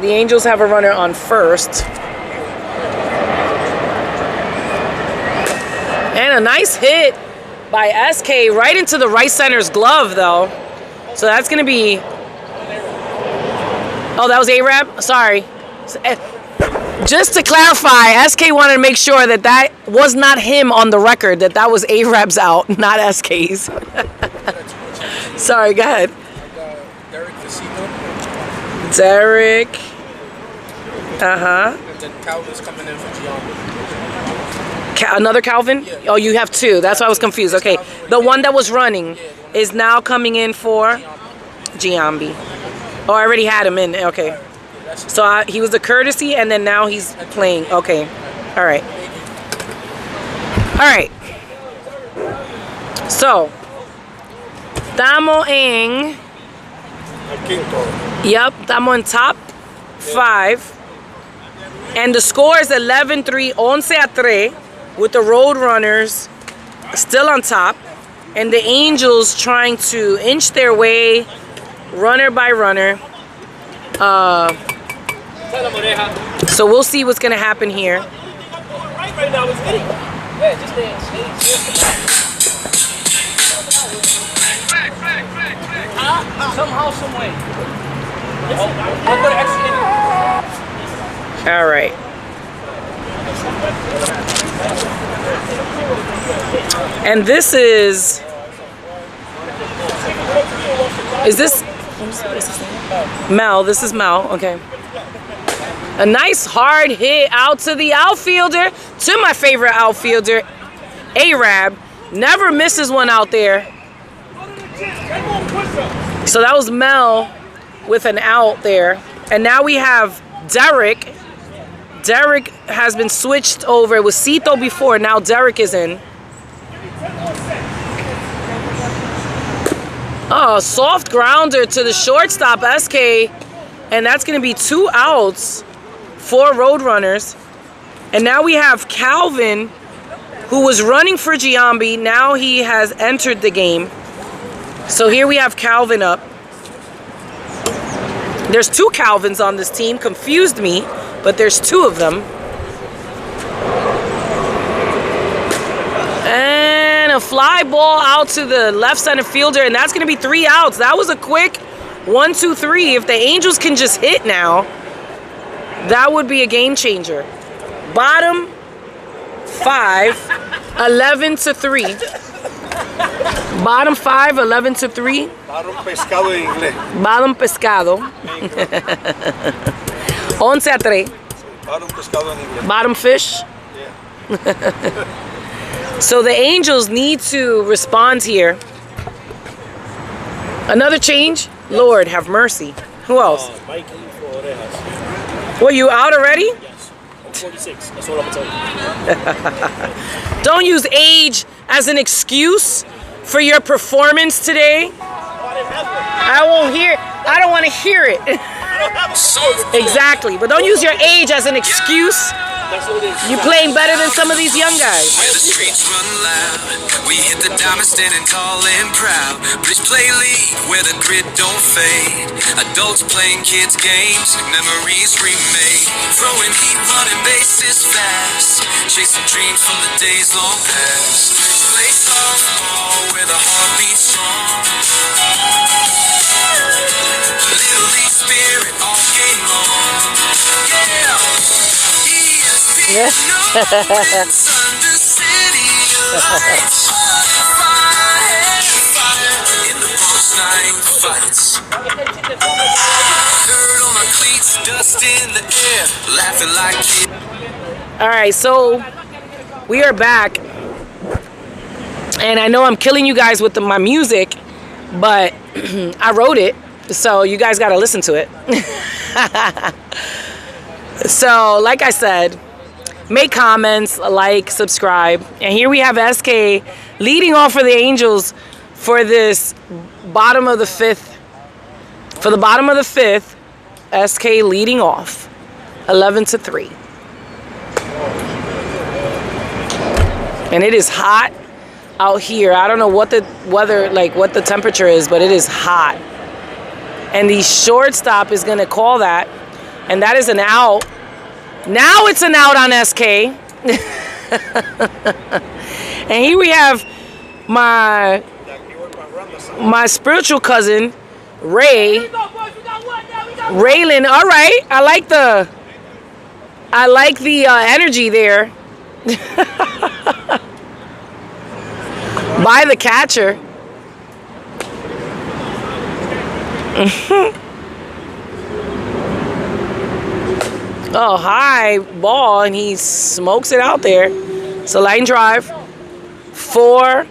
Speaker 2: the Angels have a runner on first. And a nice hit by SK right into the right center's glove, though. So that's going to be... Oh, that was Arab? Sorry. Just to clarify, SK wanted to make sure that that was not him on the record, that was Arab's out, not SK's. Sorry, go ahead.
Speaker 5: Derek Casino.
Speaker 2: Derek. Uh-huh.
Speaker 5: And then Calvin's coming in for Giambi.
Speaker 2: Another Calvin?
Speaker 5: Yeah.
Speaker 2: Oh, you have two. That's why I was confused. Okay. The one that was running is now coming in for Giambi. Oh, I already had him in. Okay. So he was the courtesy, and then now he's playing. Okay. All right. All right. So, estamos en... Yep, estamos in top 5. And the score is 11-3, 11-3, with the Roadrunners still on top. And the Angels trying to inch their way, runner by runner. So we'll see what's going to happen here.
Speaker 3: Somehow, some way.
Speaker 2: All right. And this is this Mel? This is Mel. Okay. A nice hard hit out to the outfielder, to my favorite outfielder, Arab. Never misses one out there. So that was Mel with an out there. And now we have Derek. Derek has been switched over. It was Cito before. Now Derek is in. Oh, soft grounder to the shortstop, SK. And that's going to be 2 outs for Roadrunners. And now we have Calvin, who was running for Giambi. Now he has entered the game. So here we have Calvin up. There's 2 Calvins on this team. Confused me, but there's 2 of them. And a fly ball out to the left center fielder, and that's going to be 3 outs. That was a quick 1, 2, 3. If the Angels can just hit now, that would be a game changer. Bottom 5, 11-3. Bottom 5, 11-3.
Speaker 1: Bottom pescado en inglés.
Speaker 2: Bottom pescado. 11-3.
Speaker 1: Bottom pescado en inglés.
Speaker 2: Bottom fish.
Speaker 1: Yeah.
Speaker 2: So the Angels need to respond here. Another change? Lord, have mercy. Who else?
Speaker 7: Mikey for Orejas.
Speaker 2: Were you out already?
Speaker 7: Yes. I'm 46. That's what I'm telling you.
Speaker 2: Don't use age as an excuse for your performance today. I won't hear. I don't want to hear it. Exactly. But don't use your age as an excuse. You're playing better than some of these young guys.
Speaker 6: Where the streets run loud, we hit the diamond standing tall and proud. Bridge play league, where the grit don't fade. Adults playing kids games, memories remade. Throwing heat, running bases fast, chasing dreams from the days long past. Play softball where the heart beats strong. Little league spirit all game long. Yeah.
Speaker 2: All right, so we are back, and I know I'm killing you guys with my music, but I wrote it, so you guys got to listen to it. So, like I said, make comments, like, subscribe. And here we have SK leading off for the Angels for this bottom of the 5th. For the bottom of the 5th, SK leading off 11-3. And it is hot out here. I don't know what the weather, like what the temperature is, but it is hot. And the shortstop is going to call that. And that is an out. Now it's an out on SK. And here we have my spiritual cousin, Ray. Raylan. All right. I like the I like the energy there by the catcher. Oh, high ball, and he smokes it out there. It's a line drive for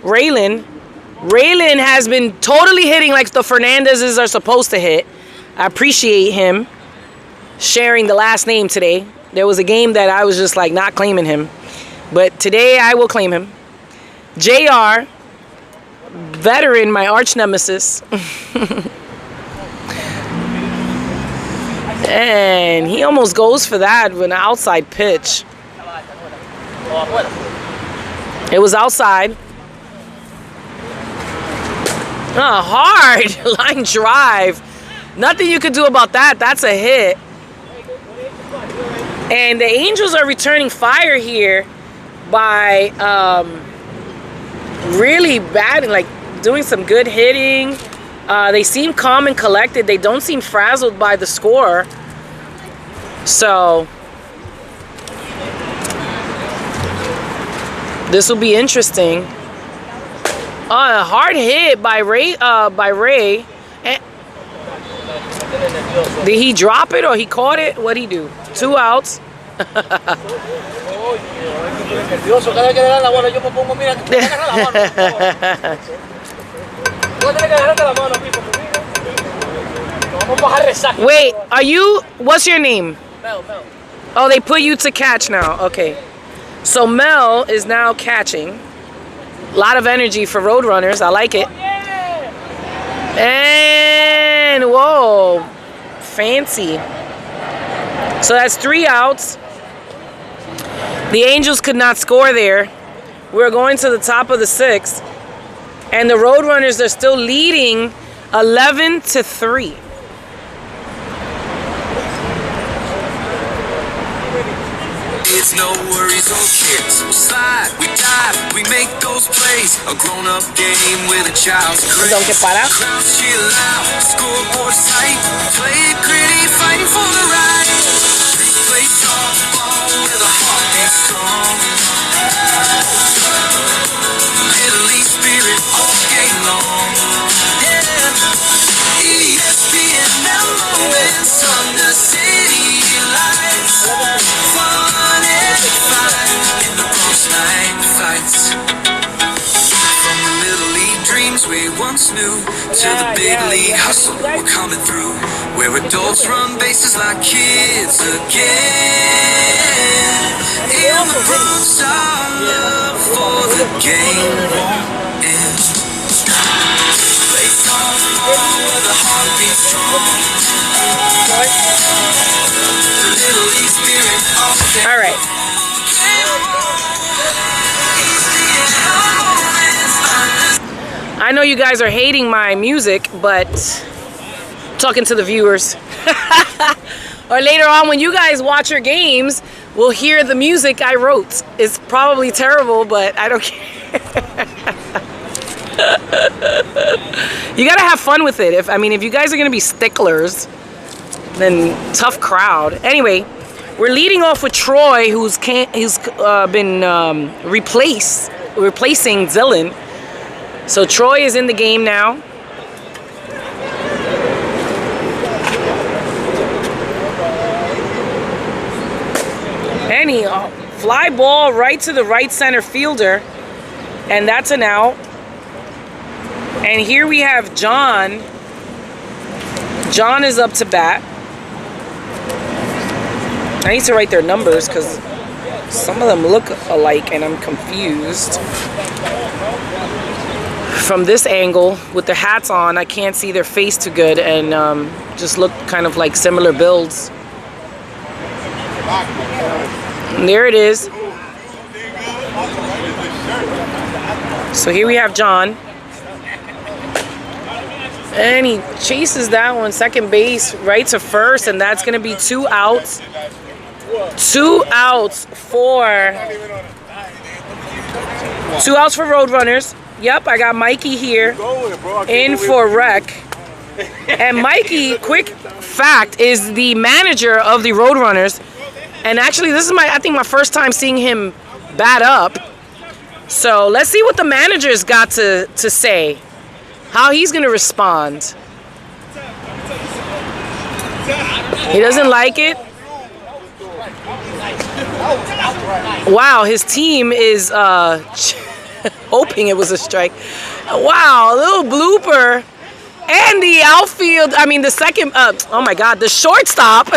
Speaker 2: Raylan. Raylan has been totally hitting like the Fernandezes are supposed to hit. I appreciate him sharing the last name today. There was a game that I was just like not claiming him, but today I will claim him. JR, veteran, my arch nemesis. And he almost goes for that with an outside pitch. It was outside. Hard line drive. Nothing you could do about that. That's a hit. And the Angels are returning fire here by really batting, like doing some good hitting. They seem calm and collected. They don't seem frazzled by the score. So this will be interesting. A hard hit by Ray. Did he drop it or he caught it? What'd he do? 2 outs. Wait, are you? What's your name? Mel. Oh, they put you to catch now. Okay. So Mel is now catching. A lot of energy for Roadrunners. I like it. And whoa, fancy. So that's 3 outs. The Angels could not score there. We're going to the top of the 6th. And the Roadrunners are still leading 11-3.
Speaker 6: It's no worries or cares. We slide, we dive, we make those plays. A grown-up game with a child's craze. Crowds cheer loud, scoreboard tight. Play it gritty, fighting for the right. We play softball with a heart that's strong. Middle East spirit all game long. Yeah. ESPN moments under city lights. Fun and fun in the post-night fights. From the Little League dreams we once knew to the big league hustle we're coming through, where adults run bases like kids again. In the Bronx, our love for the game won't end. Play softball with a heartbeat strong. The Little League spirit all day.
Speaker 2: All right. I know you guys are hating my music, but talking to the viewers. Or later on when you guys watch your games, we'll hear the music I wrote. It's probably terrible, but I don't care. You gotta have fun with it. If you guys are gonna be sticklers, then tough crowd. Anyway, we're leading off with Troy, who's been replacing Dylan. So Troy is in the game now. And he fly ball right to the right center fielder, and that's an out. And here we have John. John is up to bat. I need to write their numbers because some of them look alike and I'm confused. From this angle, with their hats on, I can't see their face too good and just look kind of like similar builds. And there it is. So here we have John. And he chases that one, second base, right to first, and that's going to be 2 outs. 2 outs for Roadrunners. Yep, I got Mikey here in for rec. And Mikey, quick fact, is the manager of the Roadrunners. And actually, this is I think my first time seeing him bat up. So let's see what the manager's got to say. How he's going to respond. He doesn't like it. Wow, his team is hoping it was a strike. Wow, a little blooper. And the outfield, the second, oh my God, the shortstop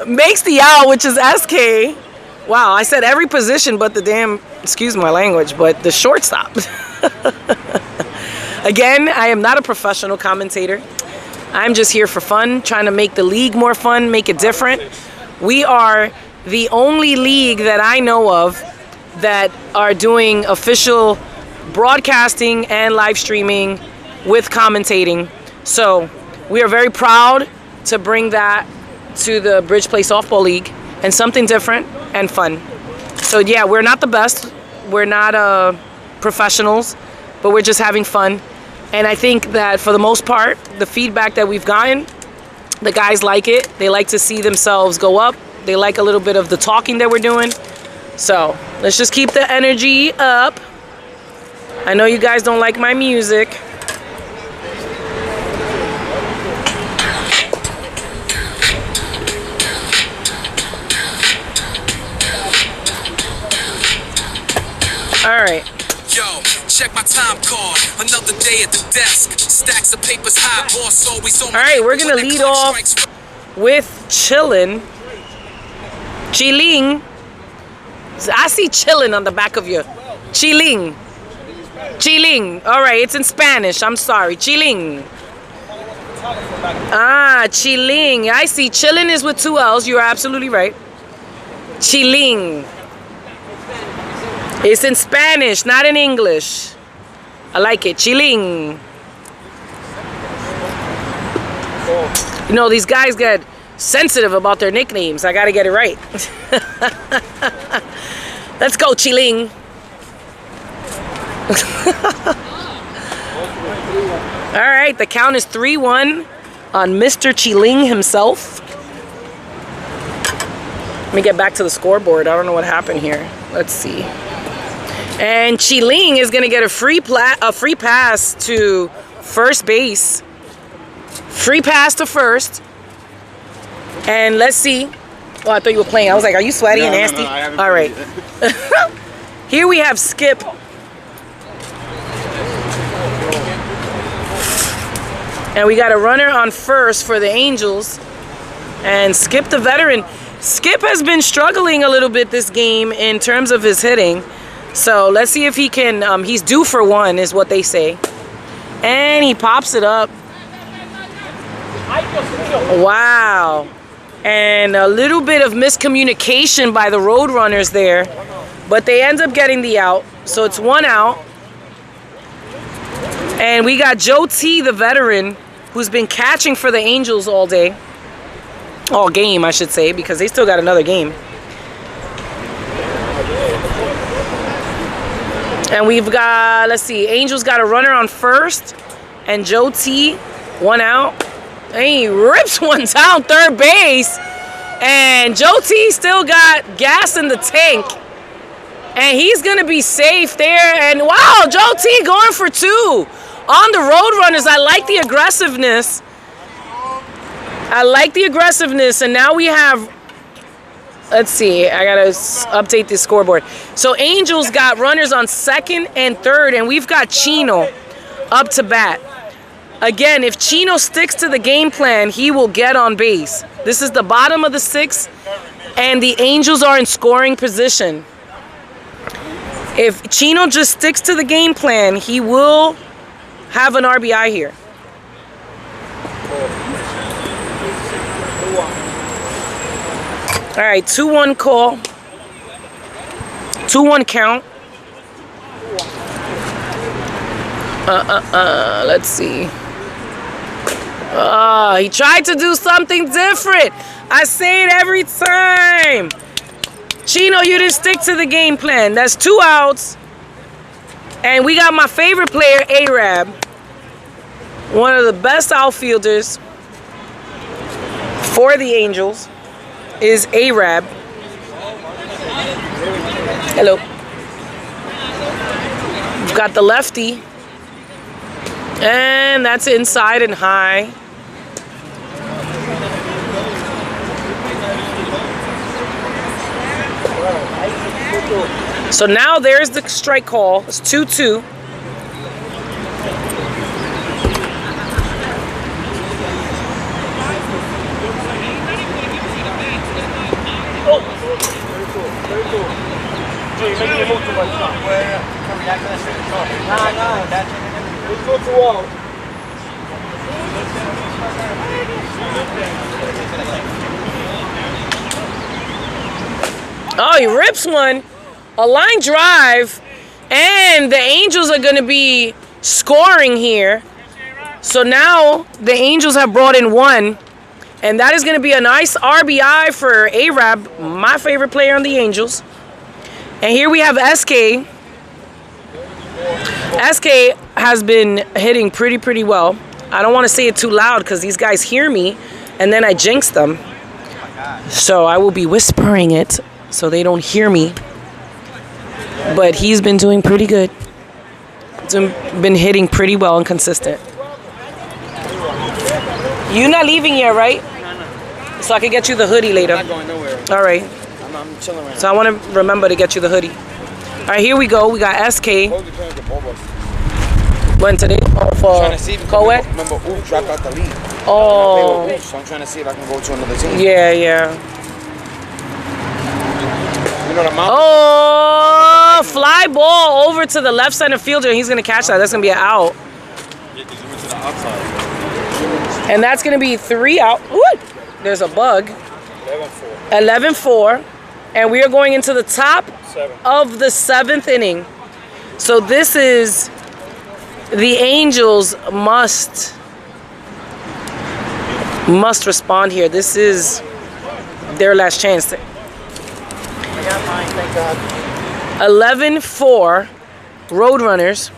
Speaker 2: makes the out, which is SK. Wow, I said every position but the damn, excuse my language, but the shortstop. Again, I am not a professional commentator. I'm just here for fun, trying to make the league more fun, make it different. We are the only league that I know of that are doing official broadcasting and live streaming with commentating. So we are very proud to bring that to the Bridge Play Softball League and something different and fun. So yeah, we're not the best. We're not professionals, but we're just having fun. And I think that for the most part, the feedback that we've gotten, the guys like it. They like to see themselves go up. They like a little bit of the talking that we're doing. So let's just keep the energy up. I know you guys don't like my music. All right.
Speaker 6: Yo, check my time card. Another day at the desk. Stacks of papers high, boss always on.
Speaker 2: All right, we're gonna lead off with chillin'. Chilling. I see chillin' on the back of your. Chilling. Chilling. All right, it's in Spanish. I'm sorry. Chilling. Ah, chilling. I see. Chillin' is with 2 L's. You are absolutely right. Chilling. It's in Spanish, not in English. I like it. Chilling. You know, these guys get sensitive about their nicknames. I gotta get it right. Let's go, Chilling. All right, the count is 3-1 on Mr. Chilling himself. Let me get back to the scoreboard. I don't know what happened here. Let's see. And Chilling is gonna get a free pass to first base. Free pass to first. And let's see. Oh, I thought you were playing. I was like, are you sweaty and nasty?
Speaker 8: No, I haven't.
Speaker 2: All right. Here we have Skip. And we got a runner on first for the Angels. And Skip the veteran. Skip has been struggling a little bit this game in terms of his hitting. So let's see if he can, he's due for one is what they say. And he pops it up. Wow. And a little bit of miscommunication by the Roadrunners there. But they end up getting the out. So it's 1 out. And we got Joe T, the veteran, who's been catching for the Angels all day. All game, I should say, because they still got another game. And we've got, let's see, Angels got a runner on first. And Joe T, 1 out. And he rips one down third base. And Joe T still got gas in the tank. And he's going to be safe there. And wow, Joe T going for 2 on the Roadrunners. I like the aggressiveness. I like the aggressiveness. And now we have, let's see, I got to update this scoreboard. So Angels got runners on second and third. And we've got Chino up to bat. Again, if Chino sticks to the game plan, he will get on base. This is the bottom of the 6th, and the Angels are in scoring position. If Chino just sticks to the game plan, he will have an RBI here. All right, 2-1 call. 2-1 count. Let's see. He tried to do something different. I say it every time. Chino, you didn't stick to the game plan. That's 2 outs. And we got my favorite player, Arab. One of the best outfielders for the Angels. is Arab. Hello. We've got the lefty. And that's inside and high. So now there's the strike call. It's 2-2. Oh, he rips one. A line drive. And the Angels are going to be scoring here. So now the Angels have brought in one. And that is going to be a nice RBI for Arab, my favorite player on the Angels. And here we have SK. SK has been hitting pretty well. I don't want to say it too loud because these guys hear me and then I jinx them. So I will be whispering it so they don't hear me. But he's been doing pretty good. He's been hitting pretty well and consistent. You're not leaving yet, right? No. So I can get you the hoodie later.
Speaker 5: I'm not going nowhere.
Speaker 2: All right.
Speaker 5: I'm chilling right now.
Speaker 2: So I want to remember to get you the hoodie. All right, here we go. We got SK. When today? For
Speaker 5: trying to see if
Speaker 2: co-ed?
Speaker 5: Remember, Oof dropped out the league.
Speaker 2: Oh.
Speaker 5: So I'm trying to see if I can go to another team.
Speaker 2: Yeah.
Speaker 5: You know the mom?
Speaker 2: Oh, fly ball over to the left center fielder. He's going to catch that. That's going to be an out. And that's going to be 3 out. Ooh, there's a bug. 11-4. And we are going into the top of the 7th inning. So this is the Angels must respond here. This is their last chance. 11-4 Roadrunners.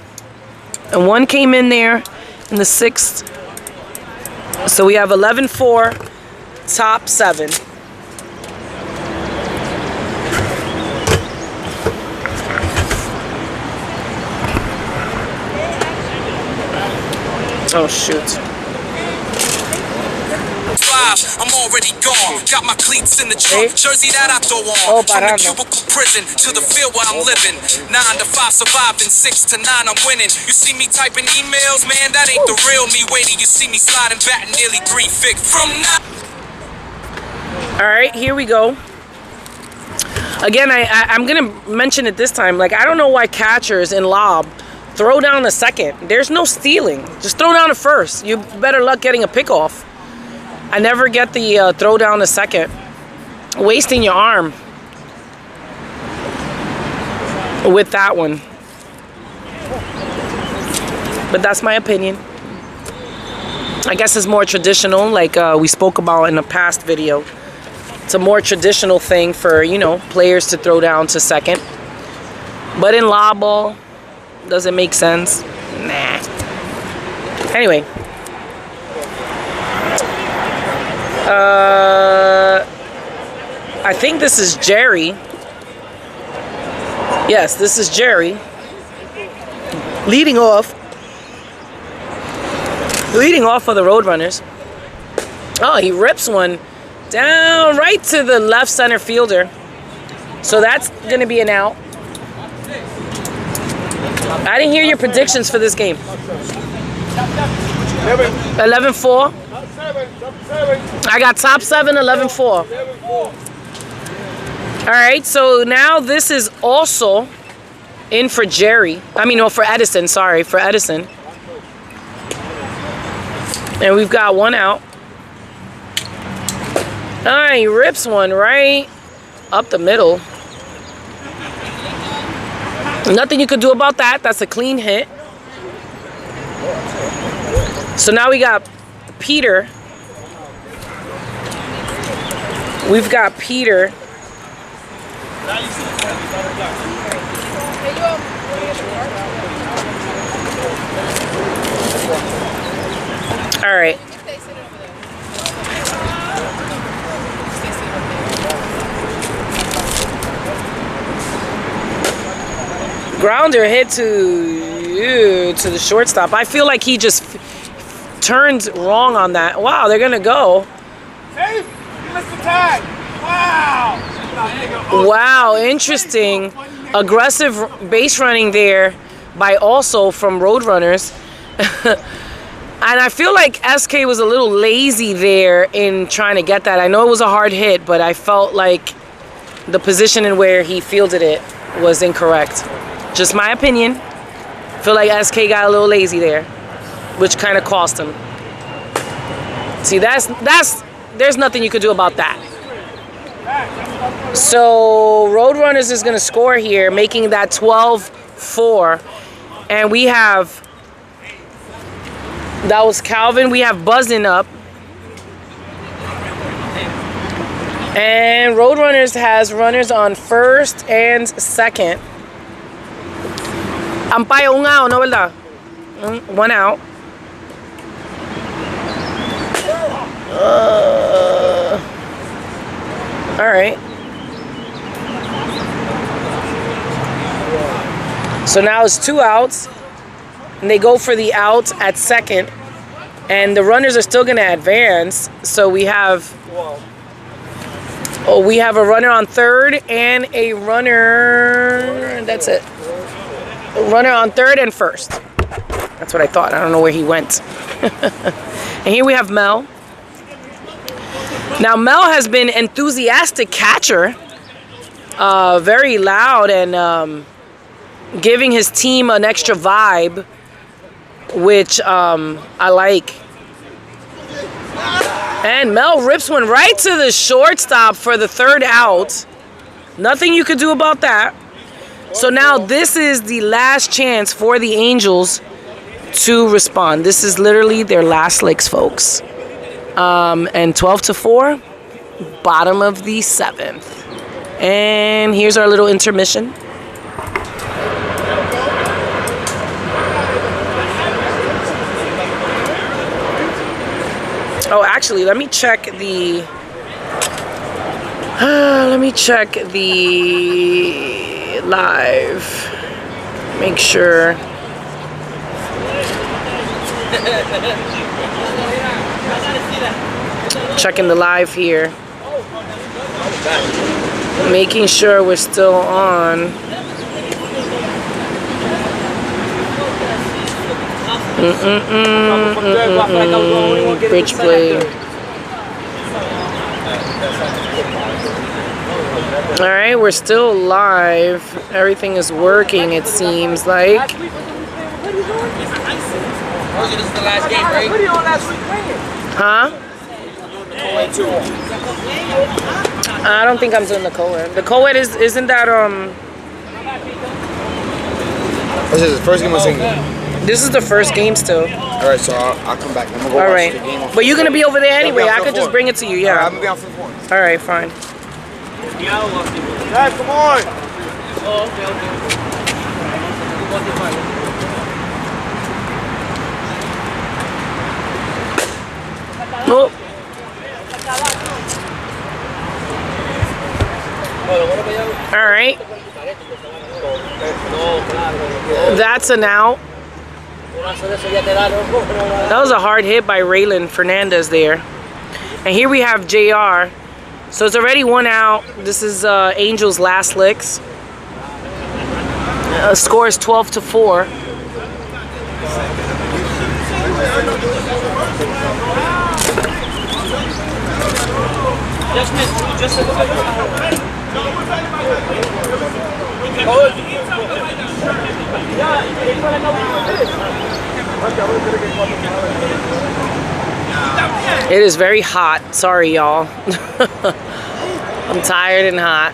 Speaker 2: And one came in there in the 6th. So we have 11-4 top 7. Oh, shoot.
Speaker 6: I'm already gone. Got my cleats in the trunk. Jersey that I throw on. From the cubicle prison to the field where I'm living. 9 to 5 surviving, 6 to 9 I'm winning. You see me typing emails, man, that ain't the real me. Waiting, you see me sliding back nearly 3 feet from now.
Speaker 2: All right, here we go. Again, I'm gonna mention it this time. Like, I don't know why catchers in lob throw down the second. There's no stealing. Just throw down the first. You better luck getting a pickoff. I never get the throw down the second. Wasting your arm with that one. But that's my opinion. I guess it's more traditional, like we spoke about in a past video. It's a more traditional thing for, you know, players to throw down to second. But in lob ball, does it make sense? Nah. Anyway. I think this is Jerry. Yes, this is Jerry. Leading off for the Roadrunners. Oh, he rips one down right to the left center fielder. So that's going to be an out. I didn't hear your predictions for this game. 11-4. I got top 7, 11-4. All right, so now this is also in for Jerry. I mean, no, for Edison. Sorry, for Edison. And we've got one out. All right, he rips one right up the middle. Nothing you could do about that. That's a clean hit. So now we got Peter. We've got Peter. All right. Grounder hit to the shortstop. I feel like he just turned wrong on that. Wow, they're gonna go.
Speaker 1: Safe. You missed the tag. Wow.
Speaker 2: Wow, interesting. Aggressive base running there by also from Roadrunners. And I feel like SK was a little lazy there in trying to get that. I know it was a hard hit, but I felt like the position in where he fielded it was incorrect. Just my opinion. I feel like SK got a little lazy there, which kind of cost him. See, there's nothing you could do about that. So Roadrunners is going to score here, making that 12-4. And we have, that was Calvin. We have buzzing up. And Roadrunners has runners on first and second. Umpire, un out, no verdad? One out. All right. So now it's 2 outs. And they go for the out at second. And the runners are still going to advance. So we have a runner on third and a runner, that's it. A runner on third and first. That's what I thought. I don't know where he went. And here we have Mel. Now Mel has been enthusiastic catcher. Very loud and giving his team an extra vibe, which I like. And Mel rips one right to the shortstop for the third out. Nothing you could do about that. So now this is the last chance for the Angels to respond. This is literally their last licks, folks. And 12-4, bottom of the 7th. And here's our little intermission. Oh, actually, let me check the live. Make sure. Checking the live here. Making sure we're still on. Bridge play. All right, we're still live. Everything is working, it seems like.
Speaker 5: This is the last game, right?
Speaker 2: Huh? I don't think I'm doing the co-ed. The co-ed isn't that
Speaker 8: This is the first game or second game?
Speaker 2: This is the first game still.
Speaker 8: Alright, so I'll come back. I'm gonna go
Speaker 2: All
Speaker 8: watch
Speaker 2: right.
Speaker 8: the game.
Speaker 2: But you're gonna be over there anyway.
Speaker 8: Yeah,
Speaker 2: I could just bring it to you,
Speaker 8: I'm
Speaker 2: yeah.
Speaker 8: gonna be on flip one.
Speaker 2: All right, fine.
Speaker 1: Guys, come on.
Speaker 2: Oh. All right. That's an out. That was a hard hit by Raylan Fernandez there. And here we have JR. So it's already 1 out. This is Angels' last licks. Score is 12-4. It is very hot. Sorry, y'all. I'm tired and hot.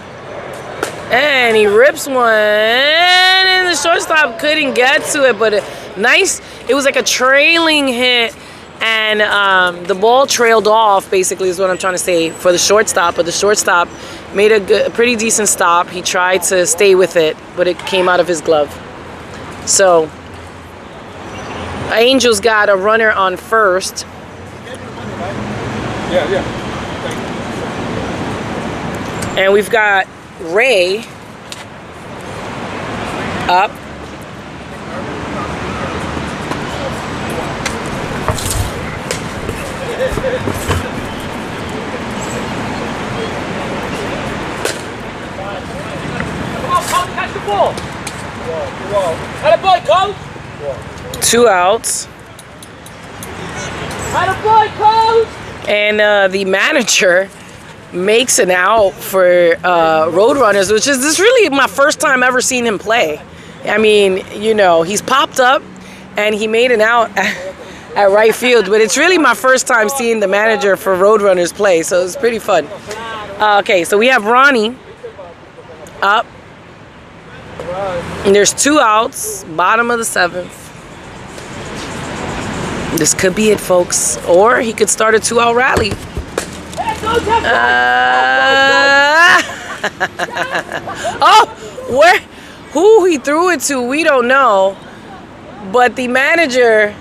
Speaker 2: And he rips one, and the shortstop couldn't get to it, but nice. It was like a trailing hit, and the ball trailed off, basically, is what I'm trying to say, for the shortstop. But the shortstop made a pretty decent stop. He tried to stay with it, but it came out of his glove. So, Angels got a runner on first.
Speaker 1: Yeah.
Speaker 2: And we've got Ray Up.
Speaker 7: Catch the ball. Had a boy, coach.
Speaker 2: 2 outs.
Speaker 7: Had a boy, coach.
Speaker 2: And the manager makes an out for Roadrunners, which is this really my first time ever seeing him play. I mean, you know, he's popped up and he made an out at right field, but it's really my first time seeing the manager for Roadrunners play, so it's pretty fun. Okay, so we have Ronnie up. And there's 2 outs, bottom of the 7th. This could be it, folks. Or he could start a 2-out rally. Oh, who he threw it to, we don't know. But the manager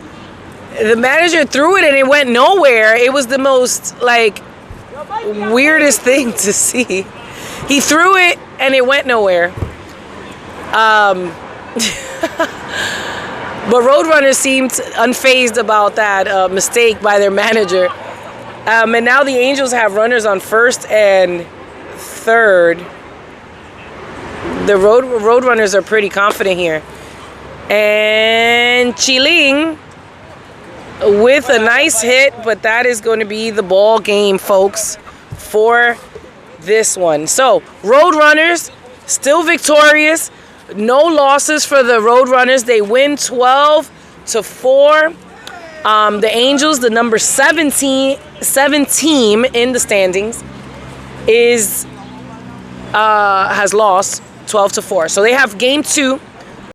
Speaker 2: threw it and it went nowhere. It was the most, like, weirdest thing to see. He threw it and it went nowhere. But Roadrunner seemed unfazed about that mistake by their manager. And now the Angels have runners on first and third. The Roadrunners are pretty confident here. And Chiling with a nice hit, but that is going to be the ball game, folks, for this one. So Roadrunners still victorious. No losses for the Roadrunners. They win 12-4. The Angels, the number 7 team in the standings, has lost 12-4. So they have game 2